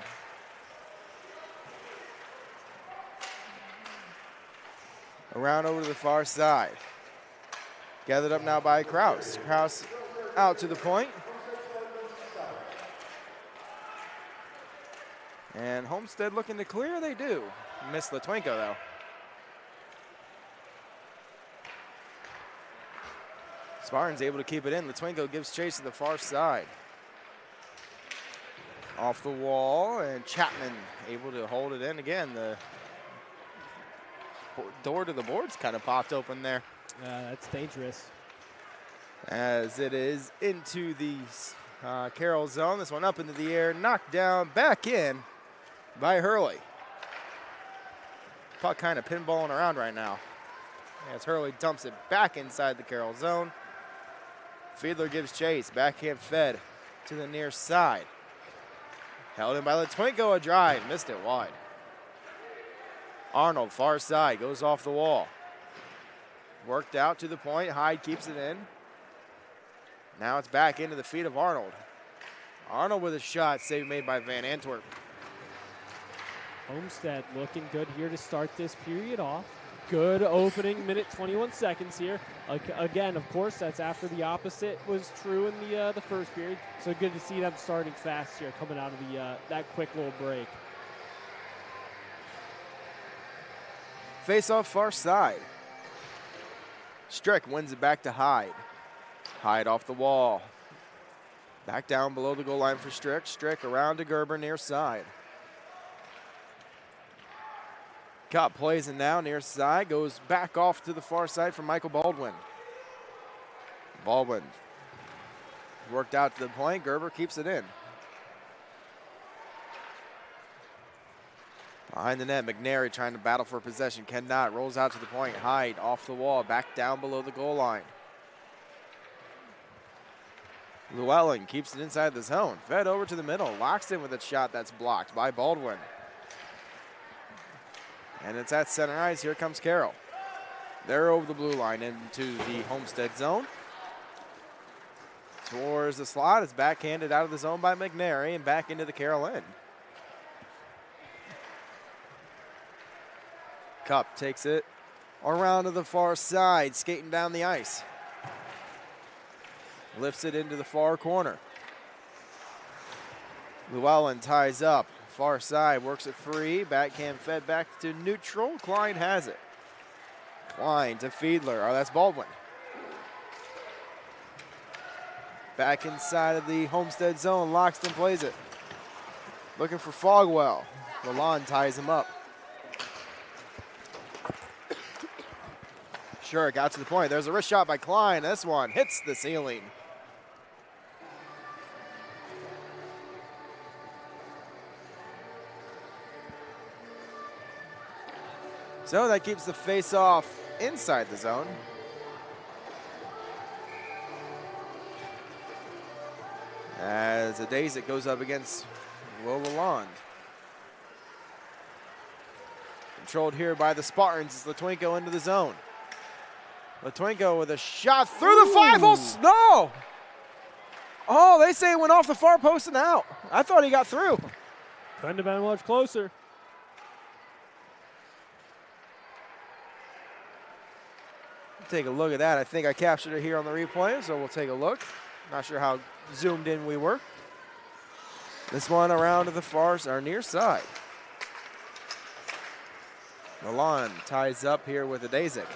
Around over to the far side. Gathered up now by Kraus. Kraus out to the point. And Homestead looking to clear, they do. Miss Latwinko though. Spartan's able to keep it in. Latwinko gives chase to the far side. Off the wall, and Chapman able to hold it in again. The door to the board's kind of popped open there. That's dangerous. As it is into the Carroll zone. This one up into the air, knocked down, back in by Hurley. Puck kind of pinballing around right now. As Hurley dumps it back inside the Carroll zone. Fiedler gives chase, backhand fed to the near side. Held in by Latwinko, a drive, missed it wide. Arnold, far side, goes off the wall. Worked out to the point, Hyde keeps it in. Now it's back into the feet of Arnold. Arnold with a shot, save made by Van Antwerp. Homestead looking good here to start this period off. Good opening, minute 21 seconds here. Again, of course, that's after the opposite was true in the first period. So good to see them starting fast here, coming out of that quick little break. Face off far side. Strick wins it back to Hyde. Hyde off the wall. Back down below the goal line for Strick. Strick around to Gerber near side. Cup plays it now near side. Goes back off to the far side for Michael Baldwin. Baldwin worked out to the point. Gerber keeps it in. Behind the net, McNary trying to battle for possession. Cannot. Rolls out to the point. Hyde off the wall. Back down below the goal line. Llewellyn keeps it inside the zone. Fed over to the middle. Locks in with a shot that's blocked by Baldwin. And it's at center ice. Here comes Carroll. They're over the blue line into the Homestead zone. Towards the slot. It's backhanded out of the zone by McNary and back into the Carroll end. Cup takes it around to the far side, skating down the ice. Lifts it into the far corner. Llewellyn ties up. Far side, works it free. Backhand fed back to neutral. Klein has it. Klein to Fiedler. Oh, that's Baldwin. Back inside of the Homestead zone. Loxton plays it. Looking for Fogwell. Lalonde ties him up. Sure, got to the point. There's a wrist shot by Klein. This one hits the ceiling. So that keeps the face-off inside the zone. As Adazic goes up against Will Lalonde. Controlled here by the Spartans. It's Latwinko into the zone. Latwinko with a shot through the 5-hole. No! Oh, they say it went off the far post and out. I thought he got through. Couldn't have been much closer. Take a look at that. I think I captured it here on the replay, so we'll take a look. Not sure how zoomed in we were. This one around to the far or near side. Milan ties up here with Adazic.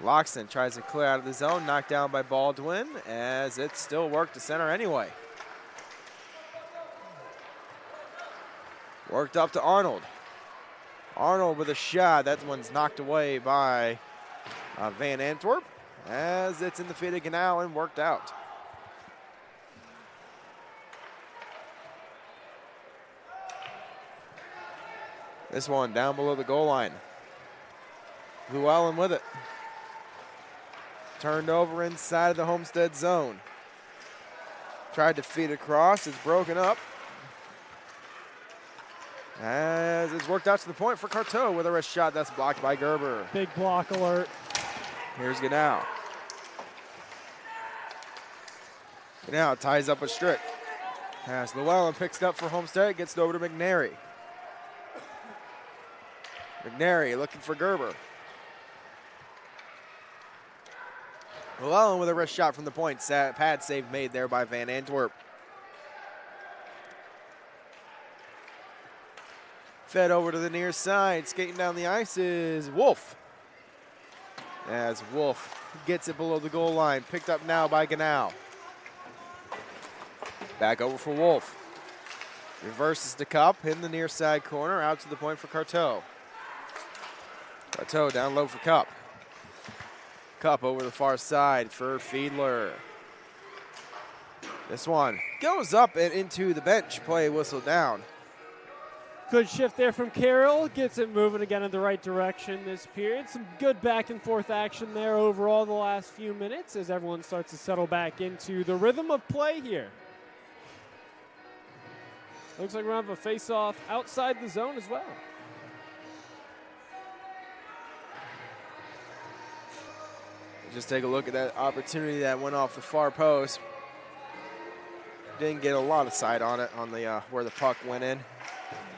Loxton tries to clear out of the zone, knocked down by Baldwin, as it still worked to center anyway. Worked up to Arnold. Arnold with a shot. That one's knocked away by Van Antwerp, as it's in the feet of Canal and worked out. This one down below the goal line. Llewellyn with it. Turned over inside of the Homestead zone. Tried to feed across. It's broken up. As it's worked out to the point for Carteau with a wrist shot that's blocked by Gerber. Big block alert. Here's Ganau. Ganau ties up with Strick. As Llewellyn picks it up for Homestead, gets it over to McNary. McNary looking for Gerber. Llewellyn with a wrist shot from the point. Pad save made there by Van Antwerp. Fed over to the near side. Skating down the ice is Wolf. As Wolf gets it below the goal line. Picked up now by Ganau. Back over for Wolf. Reverses to Cup in the near side corner. Out to the point for Carteau. Carteau down low for Cup. Cup over the far side for Fiedler. This one goes up and into the bench. Play whistle down. Good shift there from Carroll. Gets it moving again in the right direction this period. Some good back and forth action there overall the last few minutes as everyone starts to settle back into the rhythm of play here. Looks like we're going to have a face-off outside the zone as well. Just take a look at that opportunity that went off the far post. Didn't get a lot of sight on it, on the where the puck went in,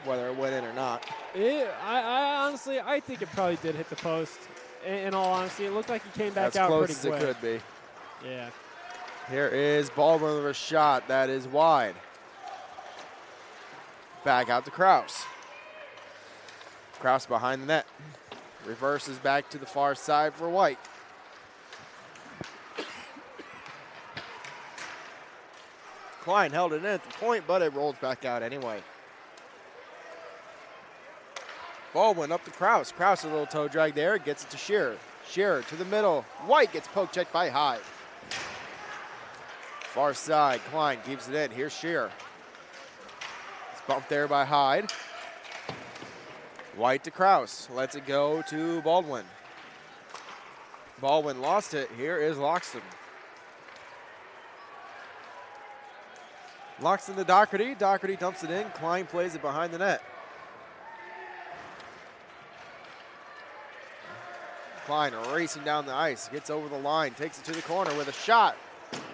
whether it went in or not. I honestly think it probably did hit the post. In all honesty, it looked like he came back out pretty quick. As close as it could be. Yeah. Here is Baldwin with a shot that is wide. Back out to Kraus. Kraus behind the net. Reverses back to the far side for White. Klein held it in at the point, but it rolls back out anyway. Baldwin up to Kraus. Kraus a little toe drag there, gets it to Shearer. Shearer to the middle. White gets poke checked by Hyde. Far side, Klein keeps it in. Here's Shearer. It's bumped there by Hyde. White to Kraus. Lets it go to Baldwin. Baldwin lost it. Here is Loxton. Loxton to Doherty. Doherty dumps it in. Klein plays it behind the net. Klein racing down the ice. Gets over the line. Takes it to the corner with a shot.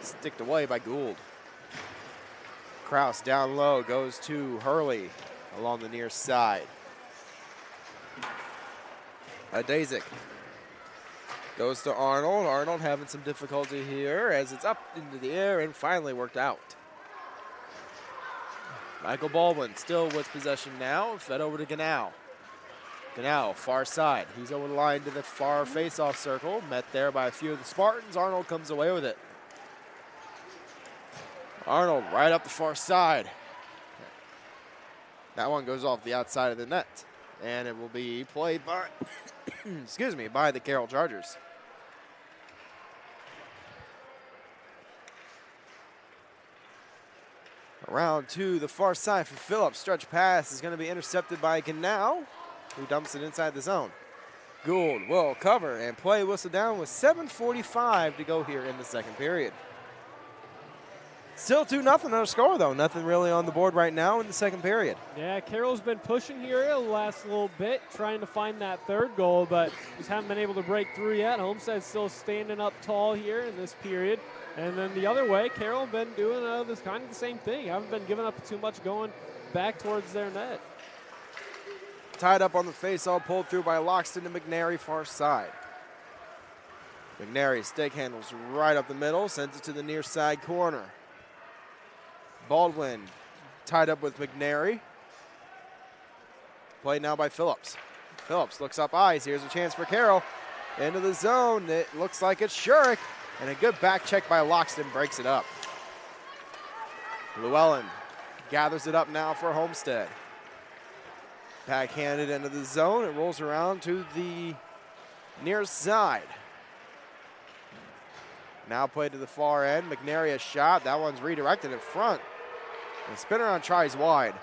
Sticked away by Gould. Kraus down low. Goes to Hurley along the near side. Dazik goes to Arnold. Arnold having some difficulty here as it's up into the air and finally worked out. Michael Baldwin still with possession now. Fed over to Ganau. Ganau, far side. He's over the line to the far face-off circle. Met there by a few of the Spartans. Arnold comes away with it. Arnold right up the far side. That one goes off the outside of the net. And it will be played by, excuse me, by the Carroll Chargers. Around to the far side for Phillips. Stretch pass is going to be intercepted by Ganau, who dumps it inside the zone. Gould will cover and play whistle down with 7:45 to go here in the second period. Still 2-0 on the score, though. Nothing really on the board right now in the second period. Yeah, Carroll's been pushing here the last little bit, trying to find that third goal, but just haven't been able to break through yet. Homestead still standing up tall here in this period. And then the other way, Carroll been doing this kind of the same thing. Haven't been giving up too much going back towards their net. Tied up on the face-off, pulled through by Loxton to McNary, far side. McNary stick handles right up the middle, sends it to the near side corner. Baldwin tied up with McNary. Played now by Phillips. Phillips looks up ice. Here's a chance for Carroll. Into the zone. It looks like it's Shurik. And a good back check by Loxton breaks it up. Llewellyn gathers it up now for Homestead. Backhanded into the zone. It rolls around to the near side. Now played to the far end. McNary a shot. That one's redirected in front. And spinner on tries wide.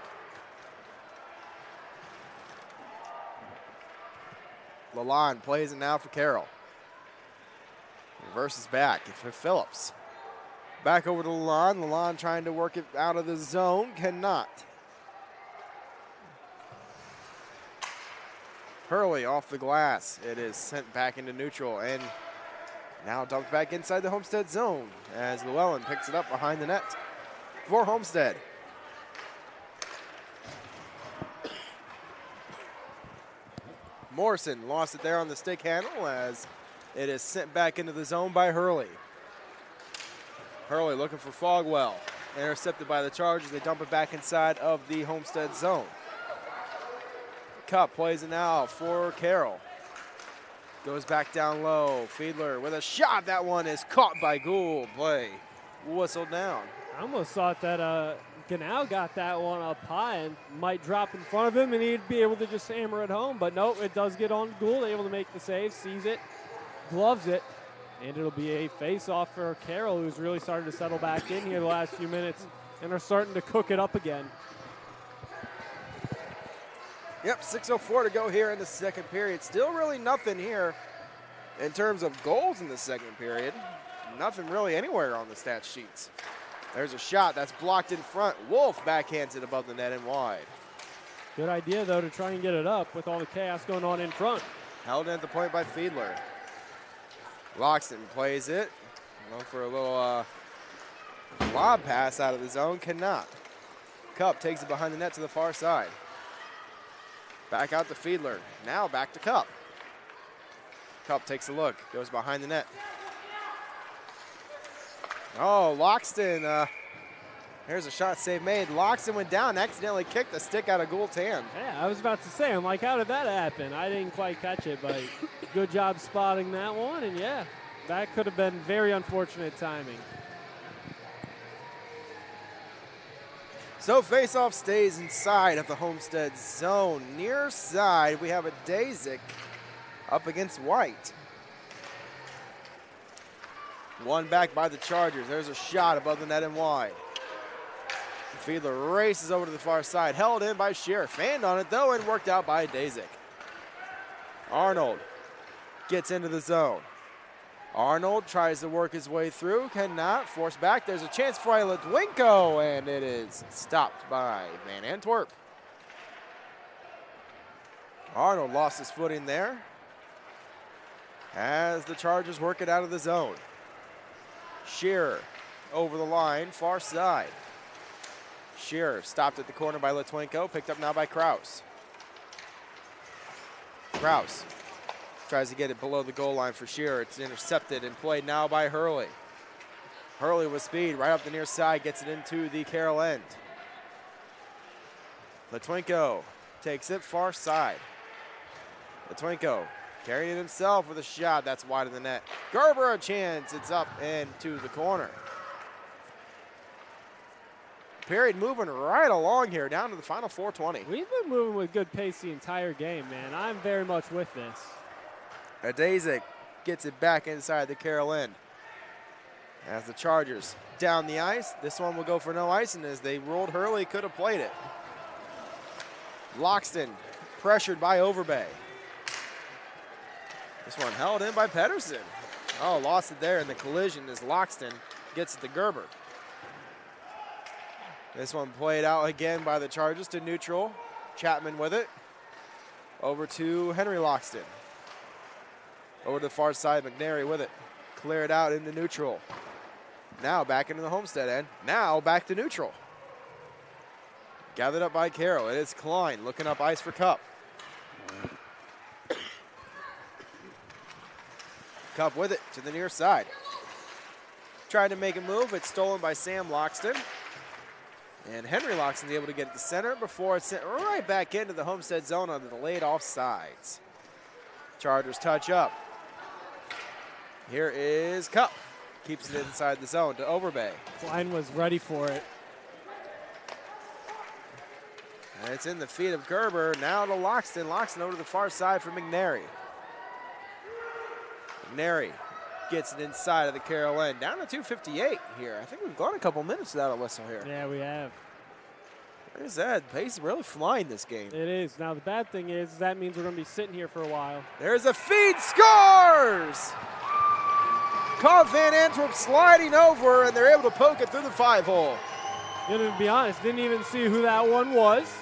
Lalonde plays it now for Carroll. Reverses back for Phillips. Back over to Lalonde. Lalonde trying to work it out of the zone. Cannot. Hurley off the glass. It is sent back into neutral and now dumped back inside the Homestead zone as Llewellyn picks it up behind the net for Homestead. Morrison lost it there on the stick handle as it is sent back into the zone by Hurley. Hurley looking for Fogwell. Intercepted by the Chargers. They dump it back inside of the Homestead zone. Cup plays it now for Carroll. Goes back down low. Fiedler with a shot. That one is caught by Gould. Play whistled down. I almost thought that Ganau got that one up high and might drop in front of him and he'd be able to just hammer it home. But no, it does get on Gould, able to make the save, sees it, gloves it, and it'll be a face-off for Carroll, who's really started to settle back in here the last few minutes and are starting to cook it up again. Yep, 6:04 to go here in the second period. Still really nothing here in terms of goals in the second period. Nothing really anywhere on the stat sheets. There's a shot that's blocked in front. Wolf backhands it above the net and wide. Good idea, though, to try and get it up with all the chaos going on in front. Held in at the point by Fiedler. Loxton plays it. Going for a little lob pass out of the zone. Cannot. Cup takes it behind the net to the far side. Back out to Fiedler. Now back to Cup. Cup takes a look. Goes behind the net. Oh, Loxton. Here's a shot save made. Loxton went down, accidentally kicked the stick out of Gould's hand. Yeah, I was about to say, I'm like, how did that happen? I didn't quite catch it, but good job spotting that one. And yeah, that could have been very unfortunate timing. So faceoff stays inside of the Homestead zone. Near side, we have a Dazik up against White. One back by the Chargers. There's a shot above the net and wide. Fiedler races over to the far side. Held in by Shearer. Fanned on it, though, and worked out by Dazik. Arnold gets into the zone. Arnold tries to work his way through. Cannot. Force back. There's a chance for Litwinko, and it is stopped by Van Antwerp. Arnold lost his footing there as the Chargers work it out of the zone. Shearer over the line, far side. Shearer stopped at the corner by Litwinko, picked up now by Kraus. Kraus tries to get it below the goal line for Shearer. It's intercepted and played now by Hurley. Hurley with speed right up the near side, gets it into the Carroll end. Litwinko takes it far side. Litwinko carrying it himself with a shot that's wide of the net. Gerber a chance, it's up and to the corner. Period moving right along here, down to the final 4:20. We've been moving with good pace the entire game, man. I'm very much with this. Dazik gets it back inside the Carroll end. As the Chargers down the ice, this one will go for no ice, and as they ruled Hurley could have played it. Loxton pressured by Overbay. This one held in by Pedersen. Oh, lost it there in the collision as Loxton gets it to Gerber. This one played out again by the Chargers to neutral. Chapman with it. Over to Henry Loxton. Over to the far side, McNary with it. Clear it out into neutral. Now back into the Homestead end. Now back to neutral. Gathered up by Carroll. It is Klein looking up ice for Cup. Cup with it to the near side. Tried to make a move. It's stolen by Sam Loxton. And Henry Loxton's able to get it to center before it's sent right back into the Homestead zone on the delayed offsides. Chargers touch up. Here is Cup. Keeps it inside the zone to Overbay. Klein was ready for it. And it's in the feet of Gerber. Now to Loxton. Loxton over to the far side for McNary. McNary gets it inside of the Carroll end. Down to 2:58 here. I think we've gone a couple minutes without a whistle here. Yeah, we have. There's that. Pace is really flying this game. It is. Now, the bad thing is that means we're going to be sitting here for a while. There's a feed. Scores! Caught Van Antwerp sliding over, and they're able to poke it through the 5-hole. To be honest, didn't even see who that one was.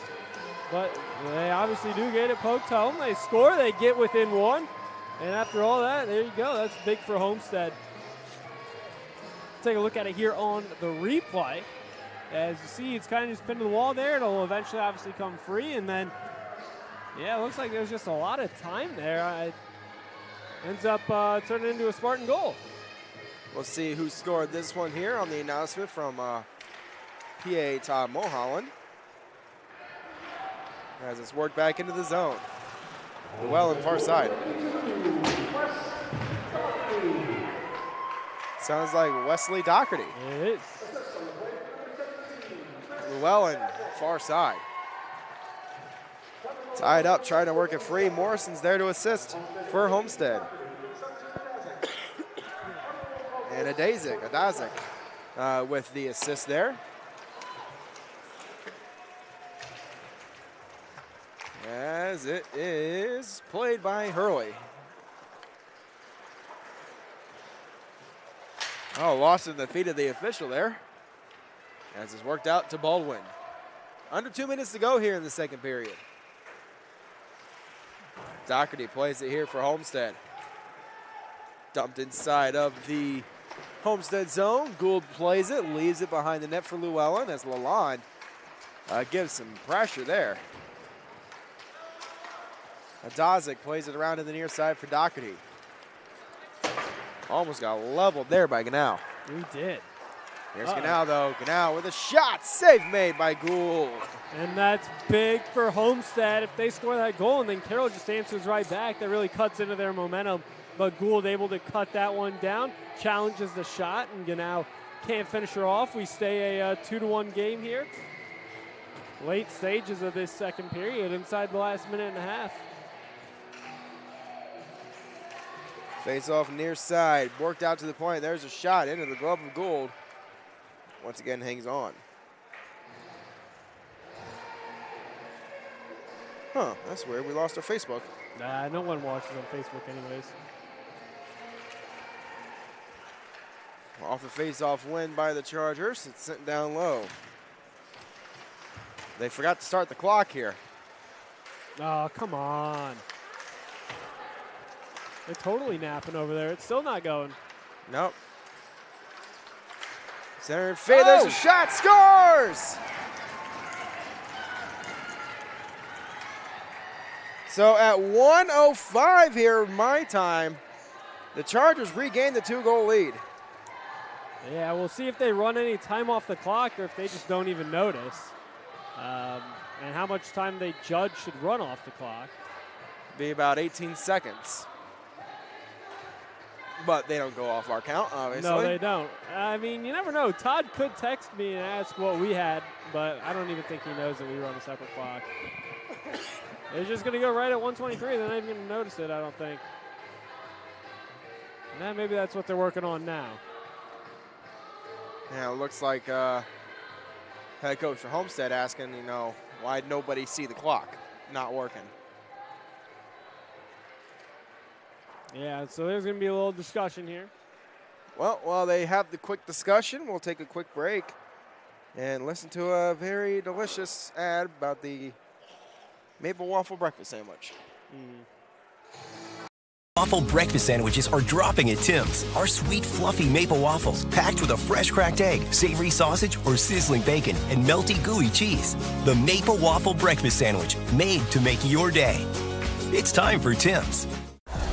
But they obviously do get it poked home. They score. They get within one. And after all that, there you go. That's big for Homestead. Take a look at it here on the replay. As you see, it's kind of just pinned to the wall there. It'll eventually obviously come free. And then, yeah, it looks like there's just a lot of time there. It ends up turning into a Spartan goal. We'll see who scored this one here on the announcement from PA Todd Mulholland. As it's worked back into the zone. Well, far side. Sounds like Wesley Doherty. It is. Llewellyn, far side. Tied up, trying to work it free. Morrison's there to assist for Homestead. And a Dazik with the assist there. As it is played by Hurley. Oh, lost in the feet of the official there. as it's worked out to Baldwin. Under 2 minutes to go here in the second period. Doherty plays it here for Homestead. Dumped inside of the Homestead zone. Gould plays it, leaves it behind the net for Llewellyn as Lalonde gives some pressure there. Adazic plays it around to the near side for Doherty. Almost got leveled there by Ganau. He did. Here's Ganau, though. Ganau with a shot. Save made by Gould. And that's big for Homestead. If they score that goal and then Carroll just answers right back, that really cuts into their momentum. But Gould able to cut that one down, challenges the shot, and Ganau can't finish her off. We stay a 2-1 game here. Late stages of this second period, inside the last minute and a half. Face off near side, worked out to the point. There's a shot into the glove of Gould. Once again, hangs on. Huh, that's weird. We lost our Facebook. Nah, no one watches on Facebook anyways. Off the face-off win by the Chargers. It's sent down low. They forgot to start the clock here. Oh, come on. They're totally napping over there. It's still not going. Nope. Center and fade. There's a shot. Scores! So at 1:05 here, my time, the Chargers regain the 2-goal lead. Yeah, we'll see if they run any time off the clock or if they just don't even notice. And how much time they judge should run off the clock. Be about 18 seconds. But they don't go off our count, obviously. No, they don't. I mean, you never know. Todd could text me and ask what we had, but I don't even think he knows that we run a separate clock. It's just going to go right at 123. They're not even going to notice it, I don't think. And maybe that's what they're working on now. Yeah, it looks like head coach for Homestead asking, why'd nobody see the clock not working? Yeah, so there's going to be a little discussion here. Well, while they have the quick discussion, we'll take a quick break and listen to a very delicious ad about the maple waffle breakfast sandwich. Waffle breakfast sandwiches are dropping at Tim's. Our sweet, fluffy maple waffles, packed with a fresh cracked egg, savory sausage, or sizzling bacon, and melty, gooey cheese. The maple waffle breakfast sandwich, made to make your day. It's time for Tim's.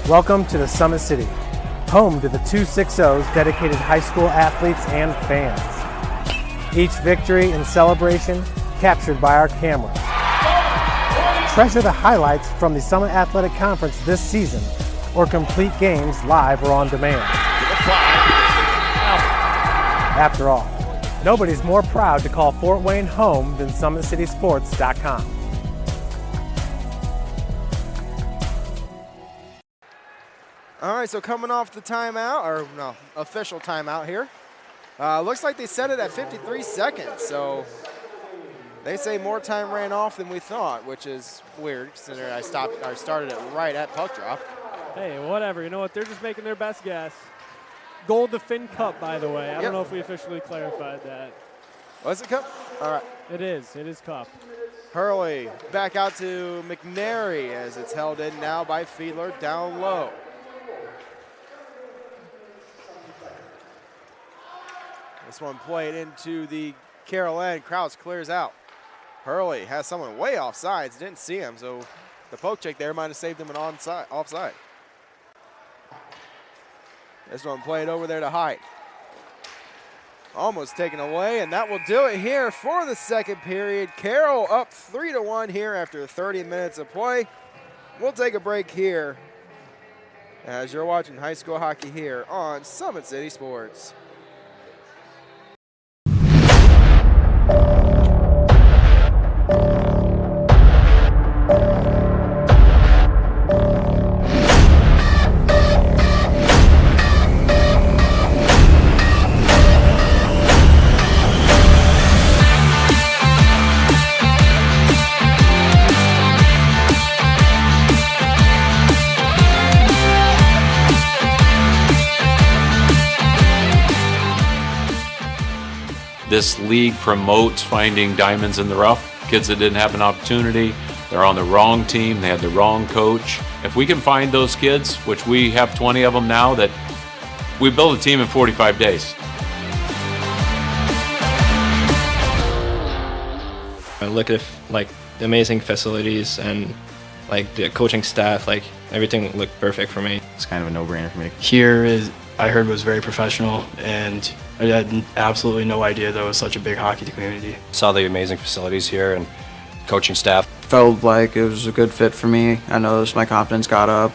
Welcome to the Summit City, home to the 260's dedicated high school athletes and fans. Each victory and celebration captured by our camera. Treasure the highlights from the Summit Athletic Conference this season, or complete games live or on demand. After all, nobody's more proud to call Fort Wayne home than SummitCitySports.com. All right, so coming off the timeout, or no, official timeout here. Looks like they set it at 53 seconds, so they say more time ran off than we thought, which is weird considering I started it right at puck drop. Hey, whatever. You know what? They're just making their best guess. Gold to Finn Cup, by the way. I don't know if we officially clarified that. Was it Cup? All right. It is. It is Cup. Hurley back out to McNary as it's held in now by Fiedler down low. This one played into the Carroll end. Krause clears out. Hurley has someone way off sides. Didn't see him, so the poke check there might have saved him an offside. This one played over there to Hyde. Almost taken away, and that will do it here for the second period. Carroll up 3-1 here after 30 minutes of play. We'll take a break here as you're watching high school hockey here on Summit City Sports. This league promotes finding diamonds in the rough, kids that didn't have an opportunity, they're on the wrong team, they had the wrong coach. If we can find those kids, which we have 20 of them now, that we build a team in 45 days. I look at like the amazing facilities and like the coaching staff, like everything looked perfect for me. It's kind of a no-brainer for me. Here is, I heard, was very professional, and I had absolutely no idea there was such a big hockey community. Saw the amazing facilities here and coaching staff. Felt like it was a good fit for me. I noticed my confidence got up.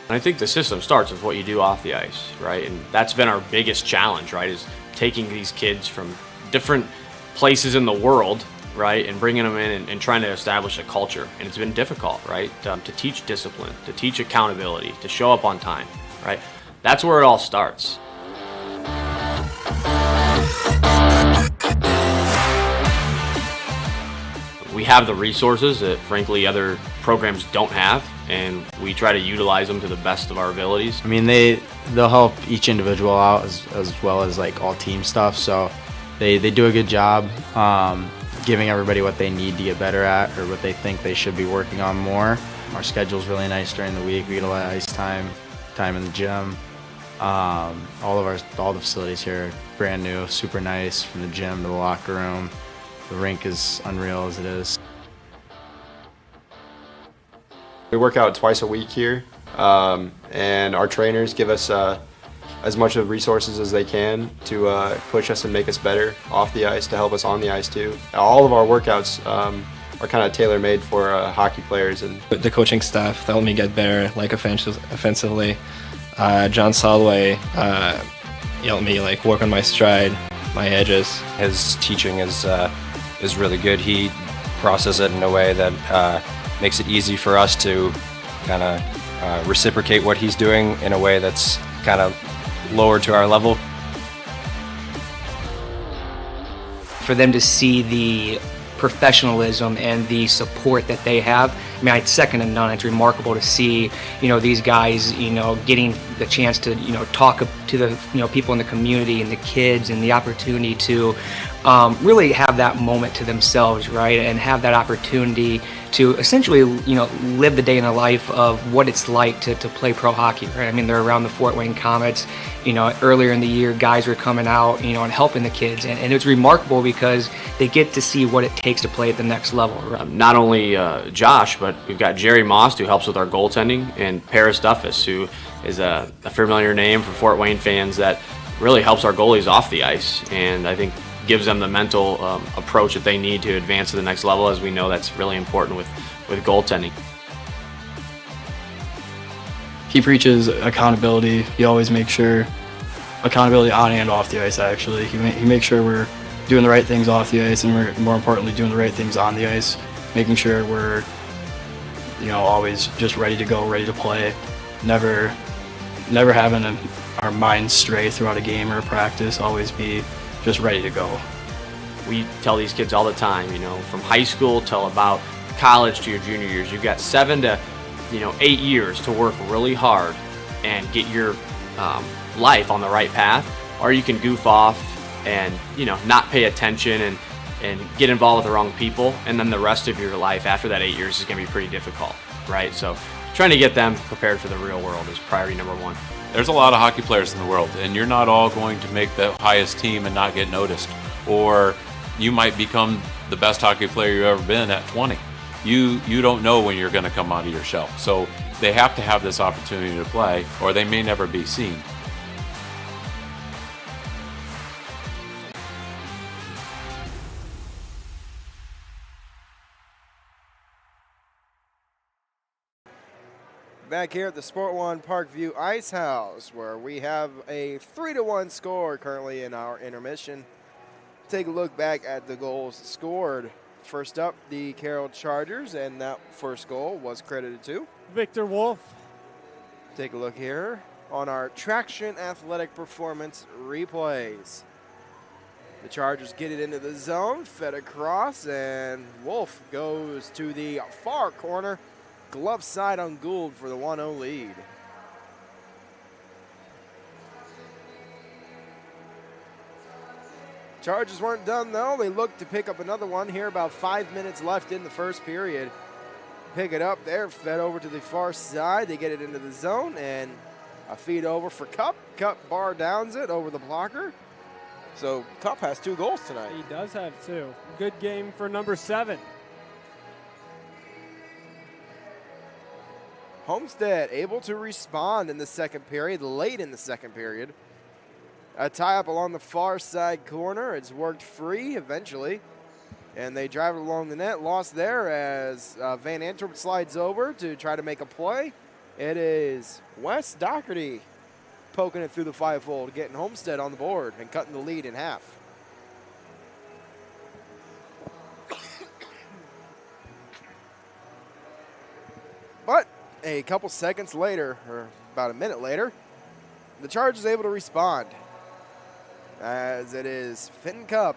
I think the system starts with what you do off the ice, right? And that's been our biggest challenge, right? Is taking these kids from different places in the world, right, and bringing them in and trying to establish a culture. And it's been difficult, right, to teach discipline, to teach accountability, to show up on time, right? That's where it all starts. We have the resources that, frankly, other programs don't have, and we try to utilize them to the best of our abilities. I mean, they'll help each individual out as well as like all team stuff, so they do a good job giving everybody what they need to get better at or what they think they should be working on more. Our schedule's really nice during the week. We get a lot of ice time in the gym. All the facilities here are brand new, super nice, from the gym to the locker room. The rink is unreal as it is. We work out twice a week here, and our trainers give us as much of resources as they can to push us and make us better off the ice, to help us on the ice too. All of our workouts are kind of tailor-made for hockey players. And the coaching staff helped me get better, like offensively. John Solway helped me like work on my stride, my edges. His teaching is really good. He processes it in a way that makes it easy for us to kind of reciprocate what he's doing in a way that's kind of lower to our level. For them to see the professionalism and the support that they have, I mean, it's second to none. It's remarkable to see, these guys, getting the chance to, talk to the, people in the community and the kids, and the opportunity to really have that moment to themselves, right? And have that opportunity to essentially, live the day in the life of what it's like to play pro hockey, right? I mean, they're around the Fort Wayne Comets. Earlier in the year, guys were coming out, and helping the kids. And it's remarkable because they get to see what it takes to play at the next level. Right? Not only Josh, but we've got Jerry Most, who helps with our goaltending, and Paris Duffus, who is a familiar name for Fort Wayne fans, that really helps our goalies off the ice, and I think gives them the mental approach that they need to advance to the next level, as we know that's really important with goaltending. He preaches accountability. He always makes sure accountability on and off the ice, actually. He makes sure we're doing the right things off the ice, and we're more importantly doing the right things on the ice, making sure we're always just ready to go, ready to play, never having our minds stray throughout a game or a practice, always be just ready to go. We tell these kids all the time, from high school till about college to your junior years, you've got 7 to 8 years to work really hard and get your life on the right path, or you can goof off and not pay attention and get involved with the wrong people, and then the rest of your life after that 8 years is going to be pretty difficult, right? So trying to get them prepared for the real world is priority number one. There's a lot of hockey players in the world, and you're not all going to make the highest team and not get noticed. Or you might become the best hockey player you've ever been at 20. You don't know when you're going to come out of your shell. So they have to have this opportunity to play, or they may never be seen. Back here at the Sport One Parkview Ice House, where we have a 3-1 score currently in our intermission. Take a look back at the goals scored. First up, the Carroll Chargers, and that first goal was credited to Victor Wolf. Take a look here on our Traction Athletic Performance replays. The Chargers get it into the zone, fed across, and Wolf goes to the far corner. Glove side on Gould for the 1-0 lead. Chargers weren't done, though. They looked to pick up another one here, about 5 minutes left in the first period. Pick it up there, fed over to the far side. They get it into the zone, and a feed over for Cup. Cup bar downs it over the blocker. So Cup has 2 goals tonight. He does have 2. Good game for number 7. Homestead able to respond in the second period, late in the second period. A tie-up along the far side corner. It's worked free eventually. And they drive it along the net. Lost there as Van Antwerp slides over to try to make a play. It is Wes Doherty poking it through the 5-fold, getting Homestead on the board and cutting the lead in half. But a couple seconds later, or about a minute later, the Chargers able to respond. As it is Finn Cup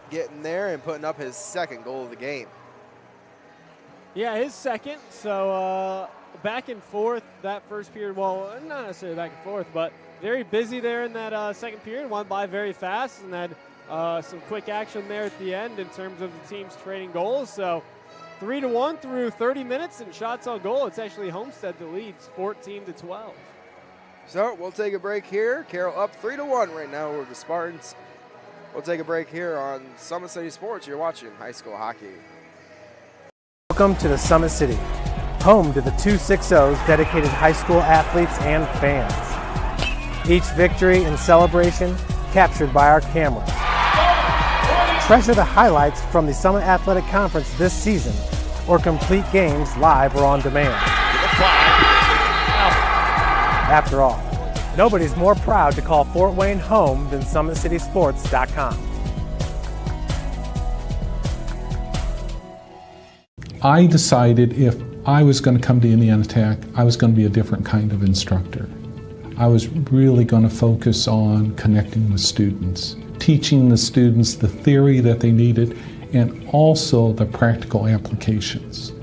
getting there and putting up his second goal of the game. Yeah, his second. So back and forth that first period. Well, not necessarily back and forth, but very busy there in that second period. Went by very fast, and then some quick action there at the end in terms of the teams trading goals. So 3-1 through 30 minutes and shots on goal. It's actually Homestead that leads 14-12. So we'll take a break here. Carroll up 3-1 right now over the Spartans. We'll take a break here on Summit City Sports. You're watching high school hockey. Welcome to the Summit City, home to the 260's dedicated high school athletes and fans. Each victory and celebration captured by our cameras. Treasure the highlights from the Summit Athletic Conference this season, or complete games live or on demand. After all, nobody's more proud to call Fort Wayne home than SummitCitySports.com. I decided if I was going to come to Indiana Tech, I was going to be a different kind of instructor. I was really going to focus on connecting with students, teaching the students the theory that they needed, and also the practical applications.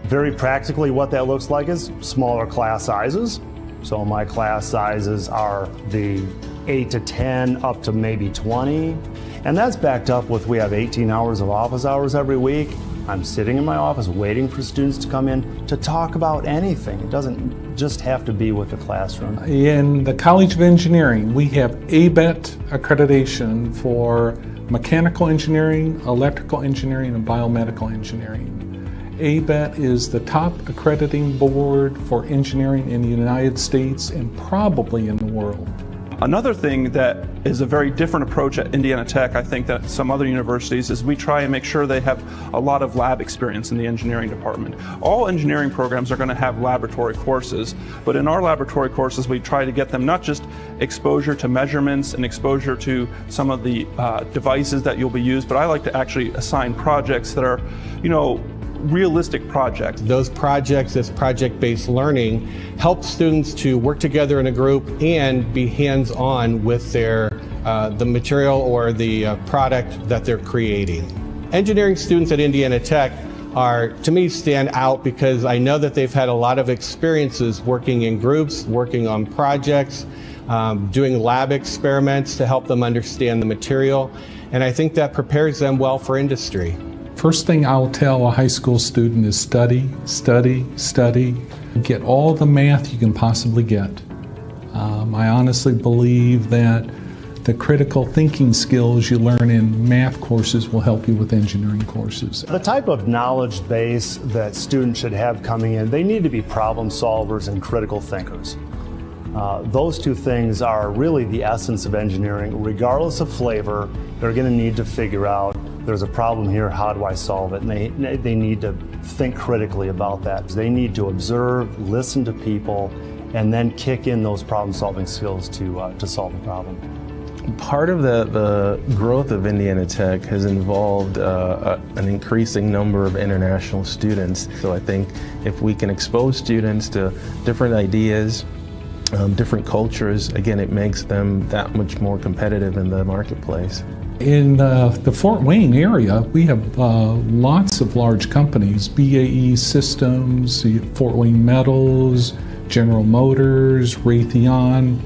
Very practically, what that looks like is smaller class sizes. So my class sizes are the 8 to 10 up to maybe 20. And that's backed up with, we have 18 hours of office hours every week. I'm sitting in my office waiting for students to come in to talk about anything. It doesn't just have to be with the classroom. In the College of Engineering, we have ABET accreditation for mechanical engineering, electrical engineering, and biomedical engineering. ABET is the top accrediting board for engineering in the United States and probably in the world. Another thing that is a very different approach at Indiana Tech, I think, that some other universities, is we try and make sure they have a lot of lab experience in the engineering department. All engineering programs are going to have laboratory courses, but in our laboratory courses we try to get them not just exposure to measurements and exposure to some of the devices that you'll be used, but I like to actually assign projects that are, realistic projects. Those projects, this project-based learning, help students to work together in a group and be hands-on with their the material or the product that they're creating. Engineering students at Indiana Tech are, to me, stand out because I know that they've had a lot of experiences working in groups, working on projects, doing lab experiments to help them understand the material, and I think that prepares them well for industry. First thing I'll tell a high school student is study, study, study. Get all the math you can possibly get. I honestly believe that the critical thinking skills you learn in math courses will help you with engineering courses. The type of knowledge base that students should have coming in, they need to be problem solvers and critical thinkers. Those two things are really the essence of engineering. Regardless of flavor, they're going to need to figure out, there's a problem here, how do I solve it? And they need to think critically about that. They need to observe, listen to people, and then kick in those problem-solving skills to solve the problem. Part of the growth of Indiana Tech has involved an increasing number of international students. So I think if we can expose students to different ideas, different cultures, again, it makes them that much more competitive in the marketplace. In the Fort Wayne area, we have lots of large companies, BAE Systems, Fort Wayne Metals, General Motors, Raytheon.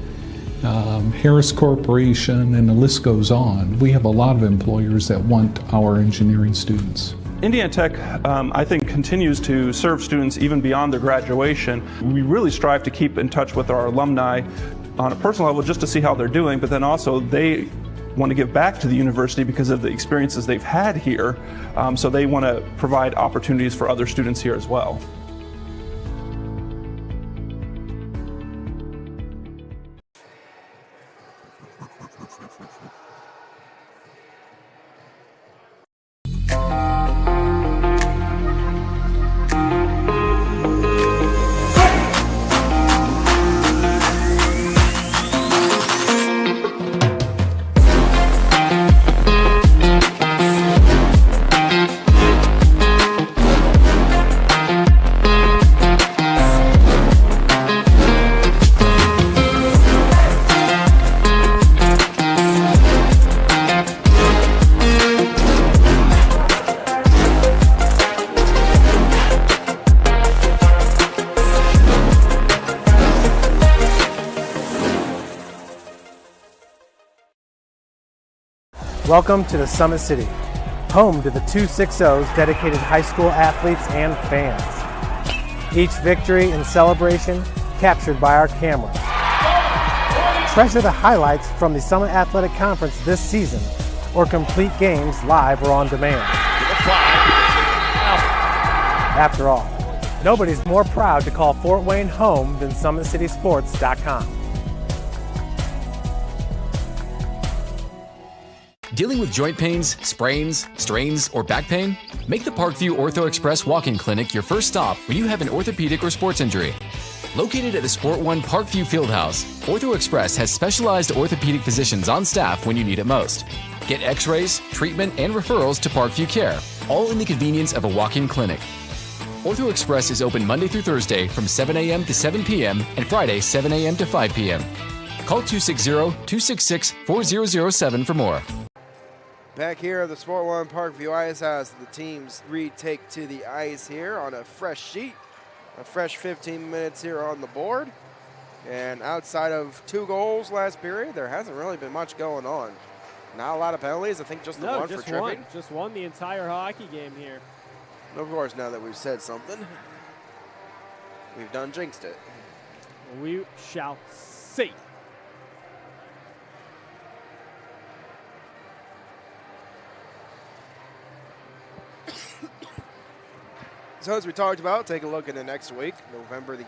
Harris Corporation, and the list goes on. We have a lot of employers that want our engineering students. Indiana Tech, I think, continues to serve students even beyond their graduation. We really strive to keep in touch with our alumni on a personal level just to see how they're doing, but then also they want to give back to the university because of the experiences they've had here, so they want to provide opportunities for other students here as well. Welcome to the Summit City, home to the 260's dedicated high school athletes and fans. Each victory and celebration captured by our camera. Treasure the highlights from the Summit Athletic Conference this season, or complete games live or on demand. After all, nobody's more proud to call Fort Wayne home than SummitCitySports.com. Dealing with joint pains, sprains, strains, or back pain? Make the Parkview Ortho Express walk-in clinic your first stop when you have an orthopedic or sports injury. Located at the Sport One Parkview Fieldhouse, Ortho Express has specialized orthopedic physicians on staff when you need it most. Get x-rays, treatment, and referrals to Parkview Care, all in the convenience of a walk-in clinic. Ortho Express is open Monday through Thursday from 7 a.m. to 7 p.m. and Friday 7 a.m. to 5 p.m. Call 260-266-4007 for more. Back here at the Sport One Parkview Ice House, the teams retake to the ice here on a fresh sheet. A fresh 15 minutes here on the board. And outside of 2 goals last period, there hasn't really been much going on. Not a lot of penalties. I think just the one for tripping. Just won the entire hockey game here. And of course, now that we've said something, we've done jinxed it. We shall see. So as we talked about, take a look into next week, November the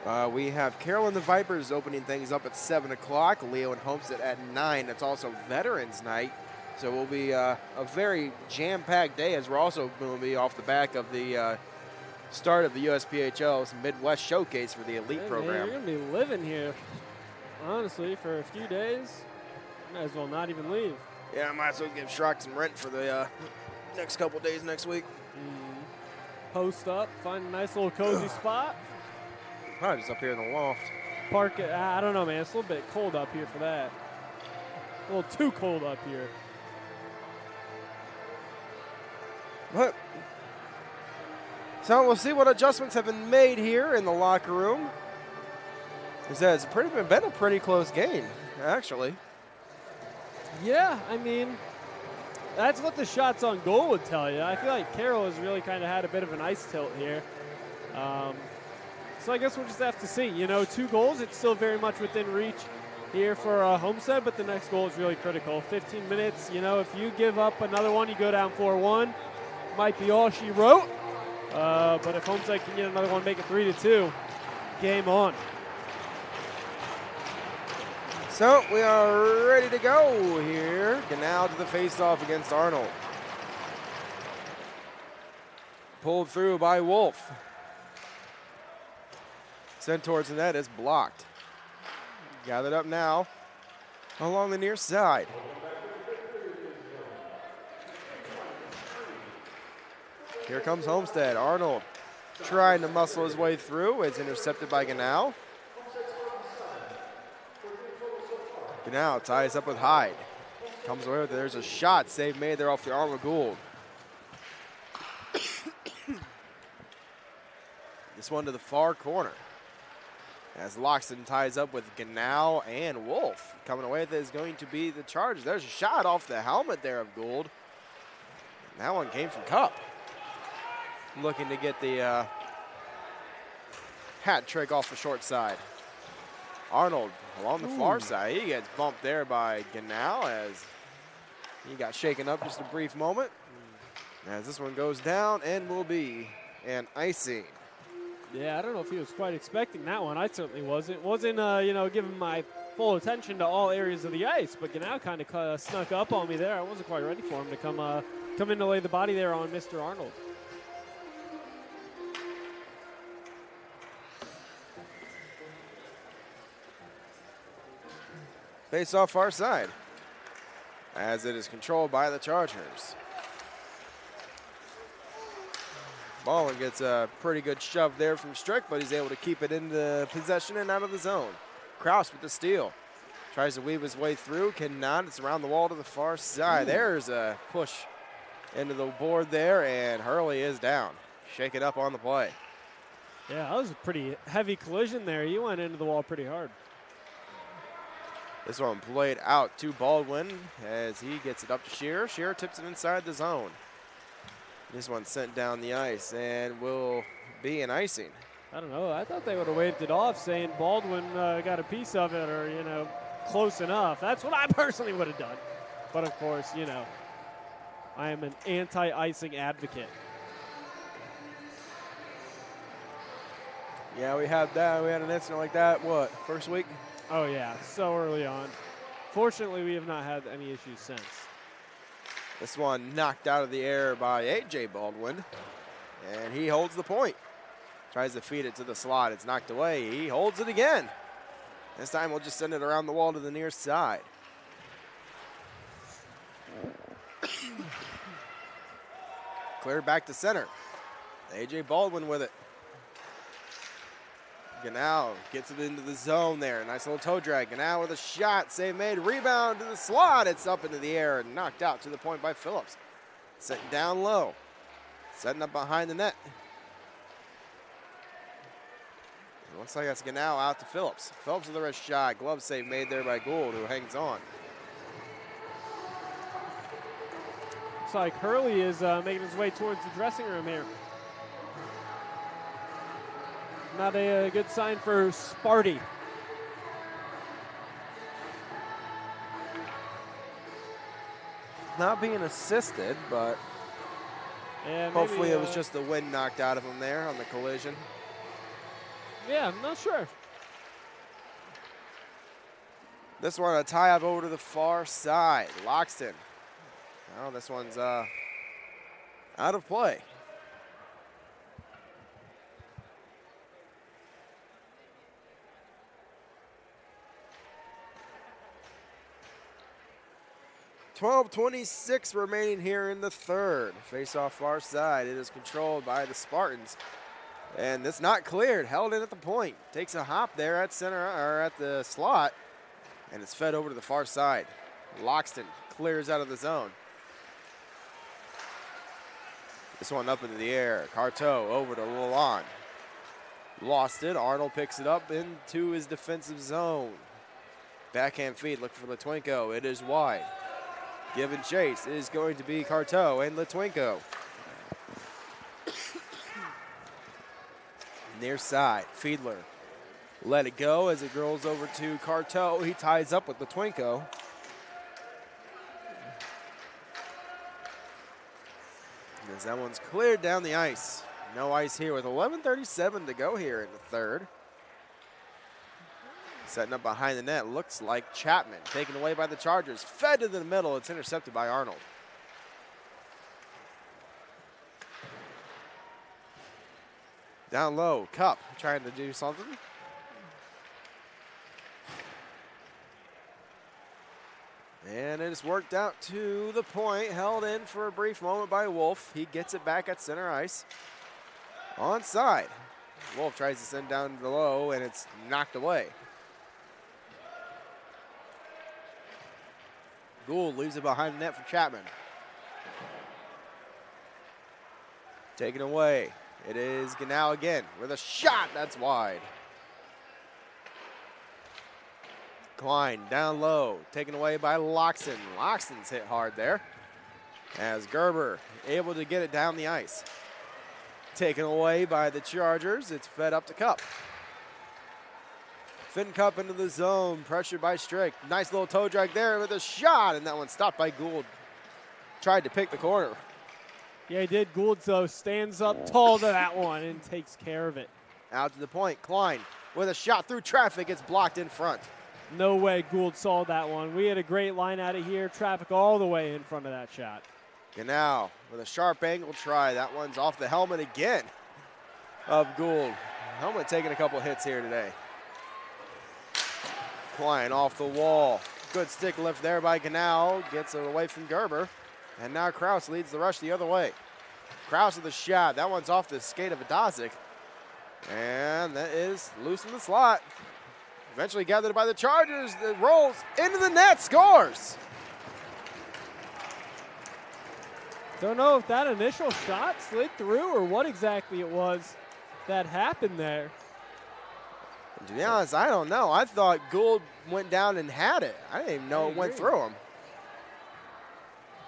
8th. We have Carroll and the Vipers opening things up at 7 o'clock. Leo and Homestead at 9. It's also Veterans Night. So it will be a very jam-packed day, as we're also going to be off the back of the start of the USPHL's Midwest Showcase for the Elite program. Man, you're going to be living here, honestly, for a few days. Might as well not even leave. Yeah, I might as well give Schrock some rent for the next couple days next week. Post up, find a nice little cozy spot. Probably just up here in the loft. Park it. I don't know, man. It's a little bit cold up here for that. A little too cold up here. But so we'll see what adjustments have been made here in the locker room. It's been a pretty close game, actually. Yeah, I mean, that's what the shots on goal would tell you. I feel like Carroll has really kind of had a bit of an ice tilt here. So I guess we'll just have to see. 2 goals, it's still very much within reach here for Homestead, but the next goal is really critical. 15 minutes, if you give up another one, you go down 4-1. Might be all she wrote. But if Homestead can get another one, make it 3-2, game on. So we are ready to go here. Now to the face-off against Arnold. Pulled through by Wolf. Sent towards the net is blocked. Gathered up now along the near side. Here comes Homestead. Arnold trying to muscle his way through. It's intercepted by Ganau. Ganau ties up with Hyde. Comes away with it. There's a shot. Save made there off the arm of Gould. This one to the far corner. As Loxton ties up with Ganau and Wolf. Coming away with it is going to be the Chargers. There's a shot off the helmet there of Gould. And that one came from Cup. Looking to get the hat trick off the short side. Arnold along the far side. He gets bumped there by Ganau as he got shaken up just a brief moment. As this one goes down and will be an icing. Yeah, I don't know if he was quite expecting that one. I certainly wasn't. Wasn't, giving my full attention to all areas of the ice, but Ganau kind of snuck up on me there. I wasn't quite ready for him to come in to lay the body there on Mr. Arnold. Face off far side as it is controlled by the Chargers. Baldwin gets a pretty good shove there from Strick, but he's able to keep it into possession and out of the zone. Kraus with the steal. Tries to weave his way through, cannot. It's around the wall to the far side. There's a push into the board there, and Hurley is down. Shake it up on the play. Yeah, that was a pretty heavy collision there. He went into the wall pretty hard. This one played out to Baldwin as he gets it up to Shearer. Shearer tips it inside the zone. This one sent down the ice and will be an icing. I don't know. I thought they would have waved it off saying Baldwin got a piece of it or, close enough. That's what I personally would have done. But, of course, I am an anti-icing advocate. Yeah, we had that. We had an incident like that, first week? Oh, yeah, so early on. Fortunately, we have not had any issues since. This one knocked out of the air by A.J. Baldwin, and he holds the point. Tries to feed it to the slot. It's knocked away. He holds it again. This time we'll just send it around the wall to the near side. Cleared back to center. A.J. Baldwin with it. Ganau gets it into the zone there. Nice little toe drag. Ganau with a shot. Save made. Rebound to the slot. It's up into the air and knocked out to the point by Phillips. Setting down low. Setting up behind the net. It looks like that's Ganau out to Phillips. Phillips with the wrist shot. Glove save made there by Gould, who hangs on. Looks like Hurley is making his way towards the dressing room here. Not a good sign for Sparty. Not being assisted, but hopefully it was just the wind knocked out of him there on the collision. Yeah, I'm not sure. This one, a tie up over to the far side. Loxton. Oh, this one's out of play. .26 remaining here in the third. Face off far side. It is controlled by the Spartans. And it's not cleared. Held in at the point. Takes a hop there at center or at the slot. And it's fed over to the far side. Loxton clears out of the zone. This one up into the air. Carteau over to Lalonde. Lost it. Arnold picks it up into his defensive zone. Backhand feed. Looking for Litwinko. It is wide. Give and chase is going to be Carteau and Litwinko. Near side, Fiedler. Let it go as it rolls over to Carteau. He ties up with Litwinko. As that one's cleared down the ice. No ice here with 11:37 to go here in the third. Setting up behind the net, looks like Chapman. Taken away by the Chargers. Fed to the middle. It's intercepted by Arnold. Down low, Cup trying to do something. And it is worked out to the point. Held in for a brief moment by Wolf. He gets it back at center ice. Onside. Wolf tries to send down the low, and it's knocked away. Gould leaves it behind the net for Chapman. Taken away. It is Ganau again with a shot. That's wide. Klein down low, taken away by Loxton. Loxton's hit hard there as Gerber able to get it down the ice. Taken away by the Chargers. It's fed up to Cup. Finn Cup into the zone, pressured by Strick. Nice little toe drag there with a shot, and that one stopped by Gould. Tried to pick the corner. Yeah, he did. Gould, though, stands up tall to that one and takes care of it. Out to the point, Klein with a shot through traffic. It's blocked in front. No way Gould saw that one. We had a great line out of here. Traffic all the way in front of that shot. Genau with a sharp angle try. That one's off the helmet again of Gould. Helmet taking a couple hits here today. Klein off the wall. Good stick lift there by Genau. Gets it away from Gerber. And now Kraus leads the rush the other way. Kraus with a shot. That one's off the skate of Adazik. And that is loose in the slot. Eventually gathered by the Chargers. It rolls into the net. Scores! Don't know if that initial shot slid through or what exactly it was that happened there. To be honest, I don't know. I thought Gould went down and had it. I didn't even know it went through him.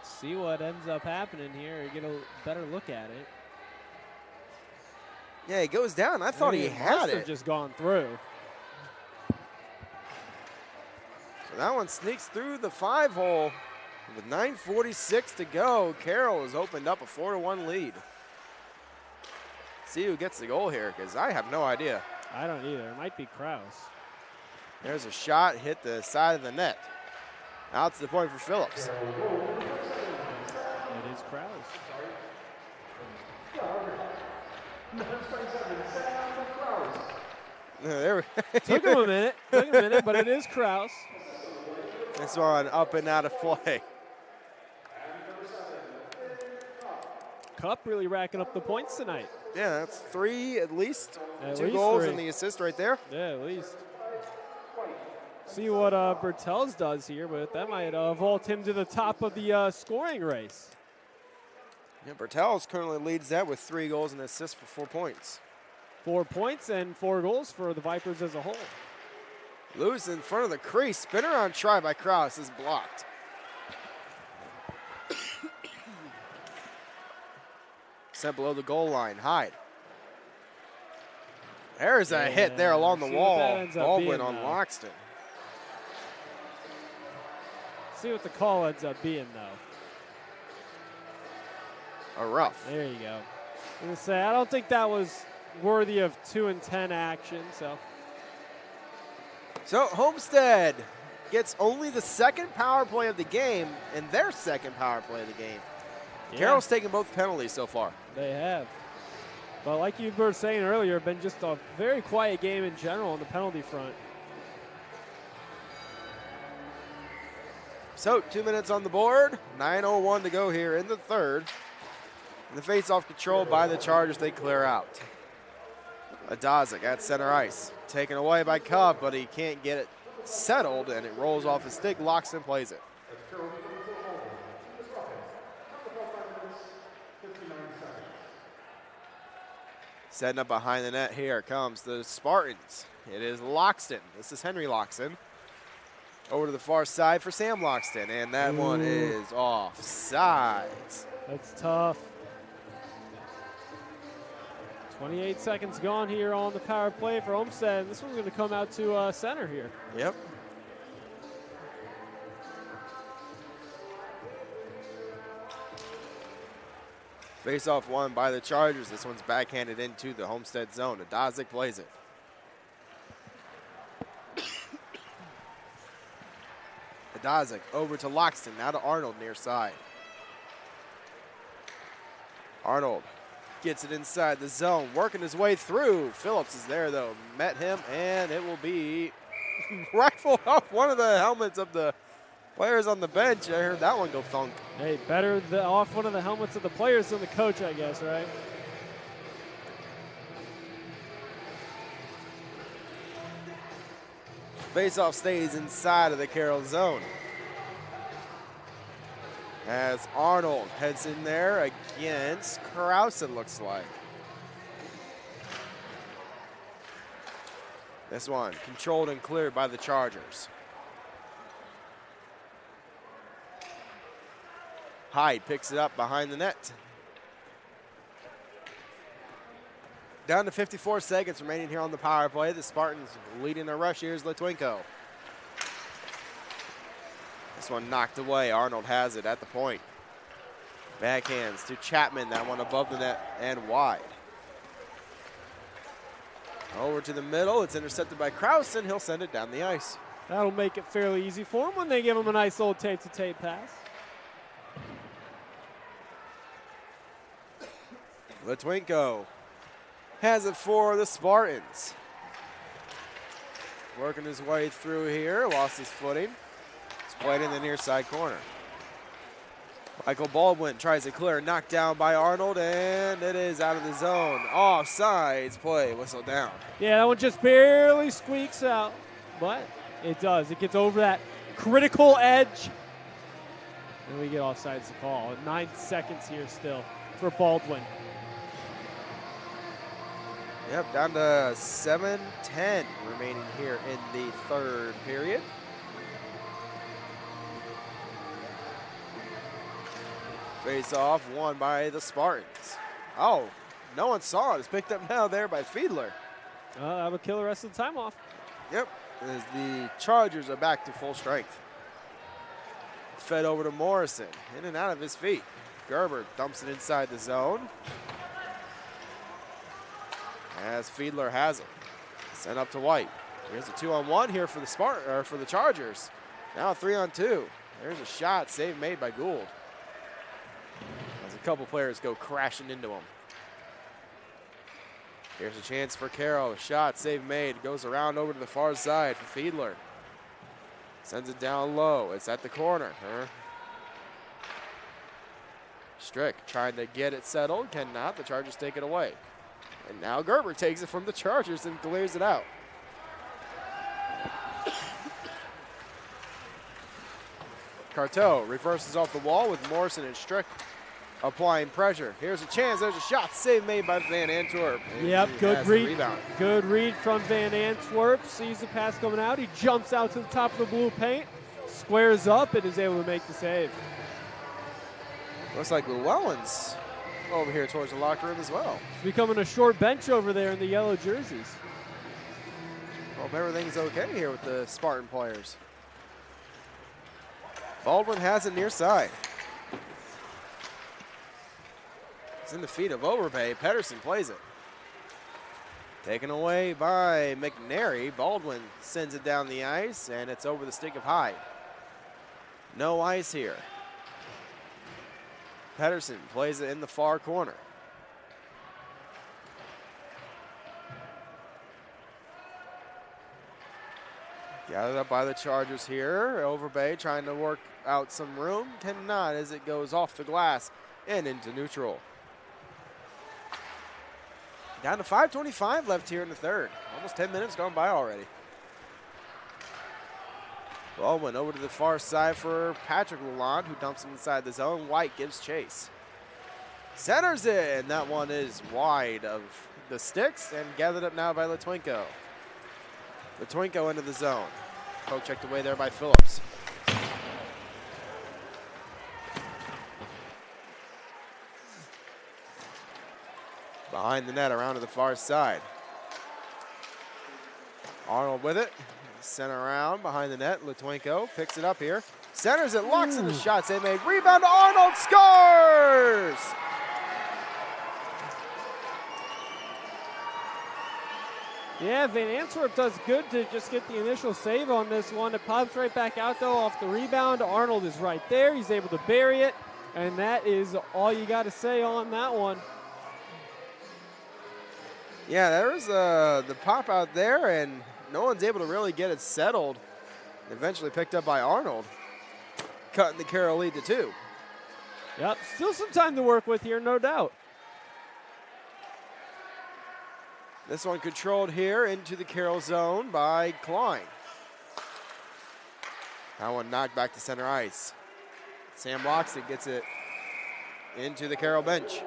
See what ends up happening here. Get a better look at it. Yeah, he goes down. I thought he had must it. have just gone through. So that one sneaks through the 5-hole. With 9:46 to go, Carroll has opened up a 4-1 lead. See who gets the goal here, because I have no idea. I don't either. It might be Kraus. There's a shot, hit the side of the net. Out to the point for Phillips. It is Kraus. Took him a minute, but it is Kraus. This one up and out of play. Cup really racking up the points tonight. Yeah, that's 3 at least. At 2 least goals 3. and the assist right there. Yeah, at least. See what Bertels does here, but that might vault him to the top of the scoring race. Yeah, Bertels currently leads that with 3 goals and assists for 4 points. 4 points and 4 goals for the Vipers as a whole. Loose in front of the crease. Spin around try by Kraus is blocked. Sent below the goal line. Hyde. There's a hit there along the wall. Baldwin on Loxton. See what the call ends up being, though. A rough. There you go. I'm going to say, I don't think that was worthy of 2 and 10 action, so. So Homestead gets only the 2nd power play of the game and their 2nd power play of the game. Yeah. Carroll's taken both penalties so far. They have. But like you were saying earlier, been just a very quiet game in general on the penalty front. So 2 minutes on the board, 9:01 to go here in the 3rd. And the face-off controlled by the Chargers, they clear out. Adazik at center ice. Taken away by Cobb, but he can't get it settled, and it rolls off his stick. Loxton plays it. Setting up behind the net, here comes the Spartans. It is Loxton. This is Henry Loxton. Over to the far side for Sam Loxton, and that one is offsides. That's tough. 28 seconds gone here on the power play for Homestead. This one's going to come out to center here. Yep. Face-off won by the Chargers. This one's backhanded into the Homestead zone. Adazik plays it. Adazik over to Loxton. Now to Arnold near side. Arnold gets it inside the zone, working his way through. Phillips is there, though. Met him, and it will be rifled off one of the helmets of the players on the bench. I heard that one go thunk. Hey, better off one of the helmets of the players than the coach, I guess, right? Faceoff stays inside of the Carroll zone. As Arnold heads in there against Kraus, it looks like. This one controlled and cleared by the Chargers. Hyde picks it up behind the net. Down to 54 seconds remaining here on the power play. The Spartans leading the rush. Here's Litwinko. This one knocked away. Arnold has it at the point. Backhands to Chapman. That one above the net and wide. Over to the middle. It's intercepted by Krause, and he'll send it down the ice. That'll make it fairly easy for him when they give him a nice old tape-to-tape pass. Litwinko has it for the Spartans. Working his way through here, lost his footing. It's played in the near side corner. Michael Baldwin tries to clear, knocked down by Arnold, and it is out of the zone. Offsides play, whistle down. Yeah, that one just barely squeaks out, but it does. It gets over that critical edge. And we get offsides to call. 9 seconds here still for Baldwin. Yep, down to 7:10 remaining here in the third period. Face off won by the Spartans. Oh, no one saw it. It's picked up now there by Fiedler. That would kill the rest of the time off. Yep, as the Chargers are back to full strength. Fed over to Morrison, in and out of his feet. Gerber dumps it inside the zone. As Fiedler has it. Sent up to White. Here's a 2-on-1 here for the Chargers. Now a 3-on-2. There's a shot, save made by Gould. As a couple players go crashing into him. Here's a chance for Carroll. A shot, save made. Goes around over to the far side for Fiedler. Sends it down low. It's at the corner. Strick trying to get it settled. Cannot. The Chargers take it away. And now Gerber takes it from the Chargers and clears it out. Carteau reverses off the wall with Morrison and Strick applying pressure. Here's a chance. There's a shot. Save made by Van Antwerp. Yep, good read. Good read from Van Antwerp. Sees the pass coming out. He jumps out to the top of the blue paint, squares up, and is able to make the save. Looks like Llewellyn's over here towards the locker room as well. It's becoming a short bench over there in the yellow jerseys. Hope everything's okay here with the Spartan players. Baldwin has it near side. It's in the feet of Overbay. Pedersen plays it. Taken away by McNary. Baldwin sends it down the ice, and it's over the stick of Hyde. No ice here. Pedersen plays it in the far corner. Gathered up by the Chargers here. Overbay trying to work out some room. Cannot as it goes off the glass and into neutral. Down to 5:25 left here in the third. Almost 10 minutes gone by already. Baldwin over to the far side for Patrick Lalonde, who dumps him inside the zone. White gives chase. Centers it, and that one is wide of the sticks and gathered up now by Litwinko. Litwinko into the zone. Poke checked away there by Phillips. Behind the net, around to the far side. Arnold with it. Sent around behind the net. Litwinko picks it up here. Centers it, locks in the shots they made. Rebound to Arnold, scores! Yeah, Van Antwerp does good to just get the initial save on this one. It pops right back out, though, off the rebound. Arnold is right there. He's able to bury it, and that is all you got to say on that one. Yeah, there was the pop out there, and no one's able to really get it settled. Eventually picked up by Arnold, cutting the Carroll lead to 2. Yep, still some time to work with here, no doubt. This one controlled here into the Carroll zone by Klein. That one knocked back to center ice. Sam Loxton gets it into the Carroll bench.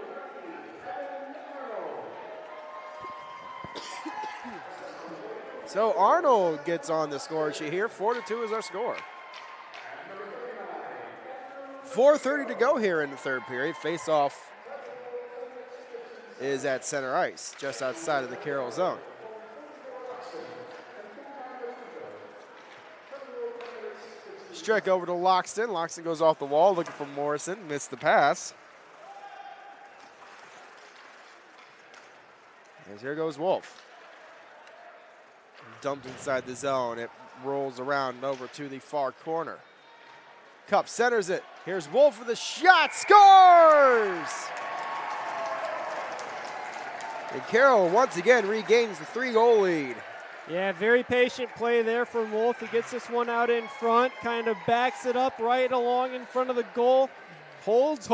So Arnold gets on the score sheet here. 4-2 is our score. 4:30 to go here in the third period. Face-off is at center ice, just outside of the Carroll zone. Strick over to Loxton. Loxton goes off the wall looking for Morrison. Missed the pass. As here goes Wolf. Dumped inside the zone. It rolls around and over to the far corner. Cup centers it. Here's Wolf with a shot. Scores! And Carroll once again regains the 3-goal lead. Yeah, very patient play there from Wolf. He gets this one out in front, kind of backs it up right along in front of the goal. Holds,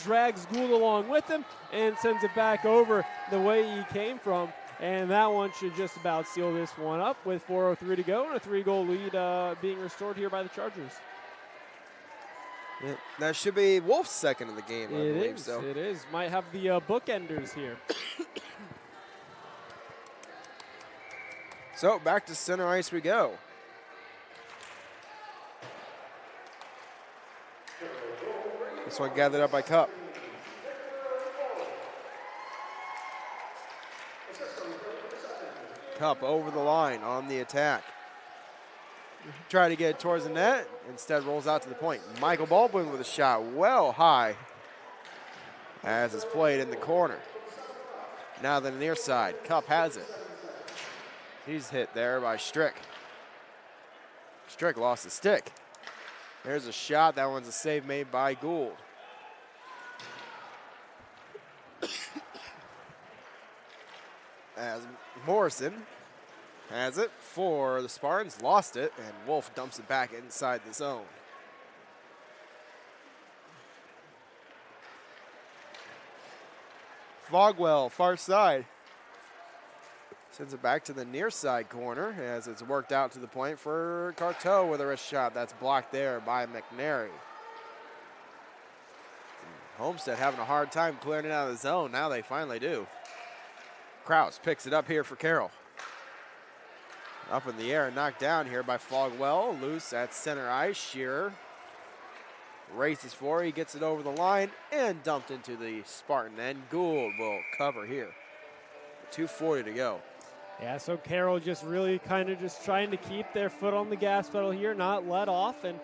drags Gould along with him, and sends it back over the way he came from. And that one should just about seal this one up with 4:03 to go and a 3-goal lead being restored here by the Chargers. Yeah, that should be Wolf's second of the game, I believe. It is. Might have the bookenders here. So back to center ice we go. This one gathered up by Cup. Cup over the line on the attack. Try to get it towards the net. Instead rolls out to the point. Michael Baldwin with a shot well high as it's played in the corner. Now the near side. Cup has it. He's hit there by Strick. Strick lost the stick. There's a shot. That one's a save made by Gould. As Morrison has it for the Spartans, lost it, and Wolf dumps it back inside the zone. Fogwell, far side. Sends it back to the near side corner as it's worked out to the point for Carteau with a wrist shot. That's blocked there by McNary. Homestead having a hard time clearing it out of the zone. Now they finally do. Kraus picks it up here for Carroll. Up in the air and knocked down here by Fogwell. Loose at center ice. Shearer races for it. He gets it over the line and dumped into the Spartan. And Gould will cover here. 2:40 to go. Yeah, so Carroll just really kind of just trying to keep their foot on the gas pedal here, not let off, and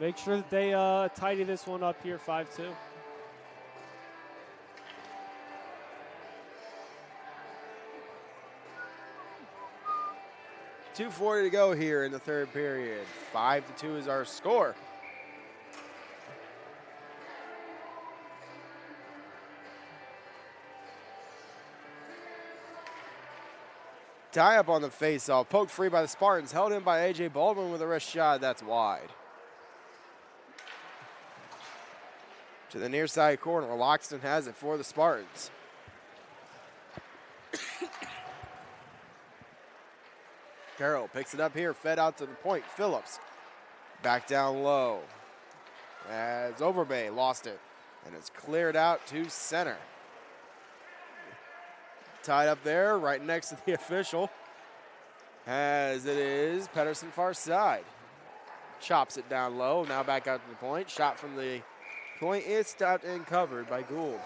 make sure that they tidy this one up here, 5-2. .240 to go here in the third period. 5-2 is our score. Tie up on the faceoff. Poked free by the Spartans. Held in by A.J. Baldwin with a wrist shot. That's wide. To the near side corner. Loxton has it for the Spartans. Carroll picks it up here. Fed out to the point. Phillips back down low. As Overbay lost it. And it's cleared out to center. Tied up there, right next to the official, as it is Pedersen far side. Chops it down low, now back out to the point. Shot from the point is stopped and covered by Gould.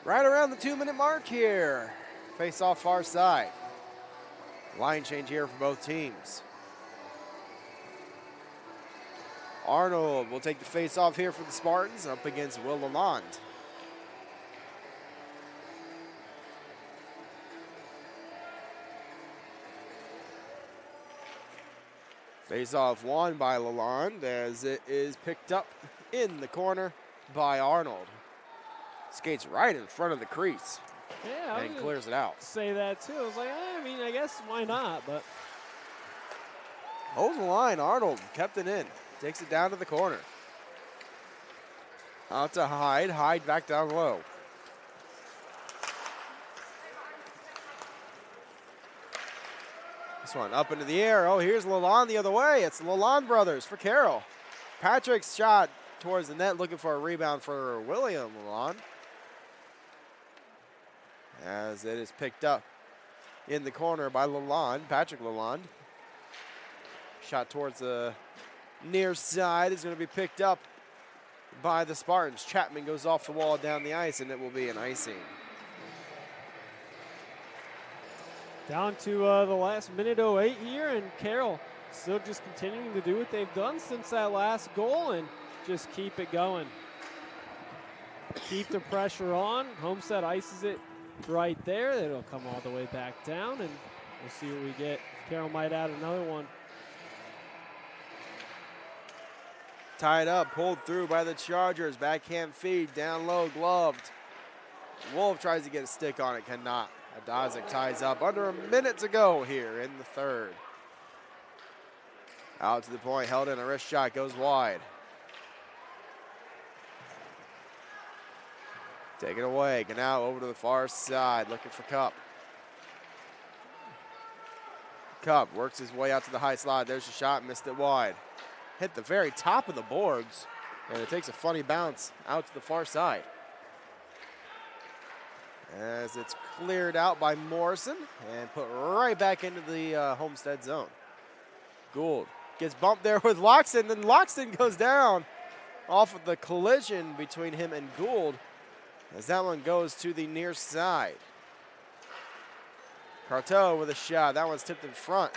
Right around the 2-minute mark here. Face off far side. Line change here for both teams. Arnold will take the face off here for the Spartans up against Will Lalonde. Face off won by Lalonde as it is picked up in the corner by Arnold. Skates right in front of the crease. Yeah, and clears it out. Say that too. I was like, I guess why not? But holds the line. Arnold kept it in. Takes it down to the corner. Out to Hyde. Hyde back down low. This one up into the air. Oh, here's Lalonde the other way. It's the Lalonde brothers for Carroll. Patrick's shot towards the net, looking for a rebound for William Lalonde. As it is picked up in the corner by Lalonde, Patrick Lalonde. Shot towards the near side is going to be picked up by the Spartans. Chapman goes off the wall down the ice, and it will be an icing. Down to the last minute 08 here, and Carroll still just continuing to do what they've done since that last goal and just keep it going. Keep the pressure on. Homestead ices it right there. It'll come all the way back down, and we'll see what we get. Carroll might add another one. Tied up, pulled through by the Chargers. Backhand feed, down low, gloved. Wolf tries to get a stick on it, cannot. Adazik ties up under a minute to go here in the third. Out to the point, held in, a wrist shot, goes wide. Take it away, Ganau over to the far side, looking for Cup. Cup works his way out to the high slide. There's a shot, missed it wide. Hit the very top of the boards, and it takes a funny bounce out to the far side. As it's cleared out by Morrison and put right back into the Homestead zone. Gould gets bumped there with Loxton, then Loxton goes down off of the collision between him and Gould as that one goes to the near side. Carteau with a shot. That one's tipped in front.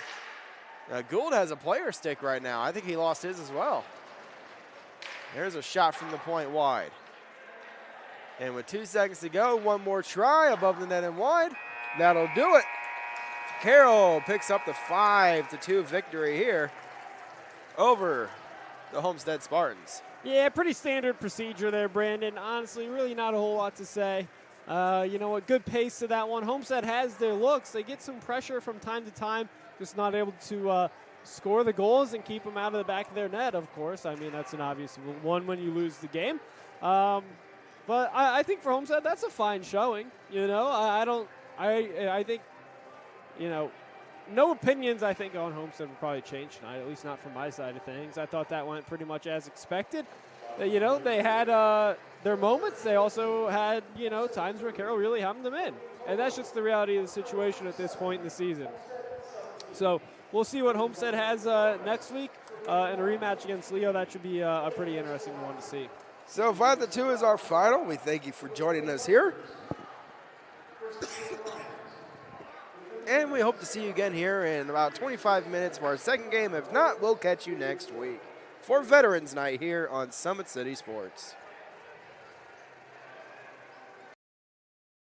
Gould has a player stick right now. I think he lost his as well. There's a shot from the point wide. And with 2 seconds to go, one more try above the net and wide. That'll do it. Carroll picks up the 5-2 victory here over the Homestead Spartans. Yeah, pretty standard procedure there, Brandon. Honestly, really not a whole lot to say. You know, a good pace to that one. Homestead has their looks. They get some pressure from time to time, just not able to score the goals and keep them out of the back of their net, of course. I mean, that's an obvious one when you lose the game. But I think for Homestead, that's a fine showing. You know, I think, you know, no opinions, I think, on Homestead would probably change tonight, at least not from my side of things. I thought that went pretty much as expected. You know, they had their moments. They also had, you know, times where Carroll really hemmed them in. And that's just the reality of the situation at this point in the season. So we'll see what Homestead has next week in a rematch against Leo. That should be a pretty interesting one to see. So 5-2 is our final. We thank you for joining us here. And we hope to see you again here in about 25 minutes for our second game. If not, we'll catch you next week for Veterans Night here on Summit City Sports.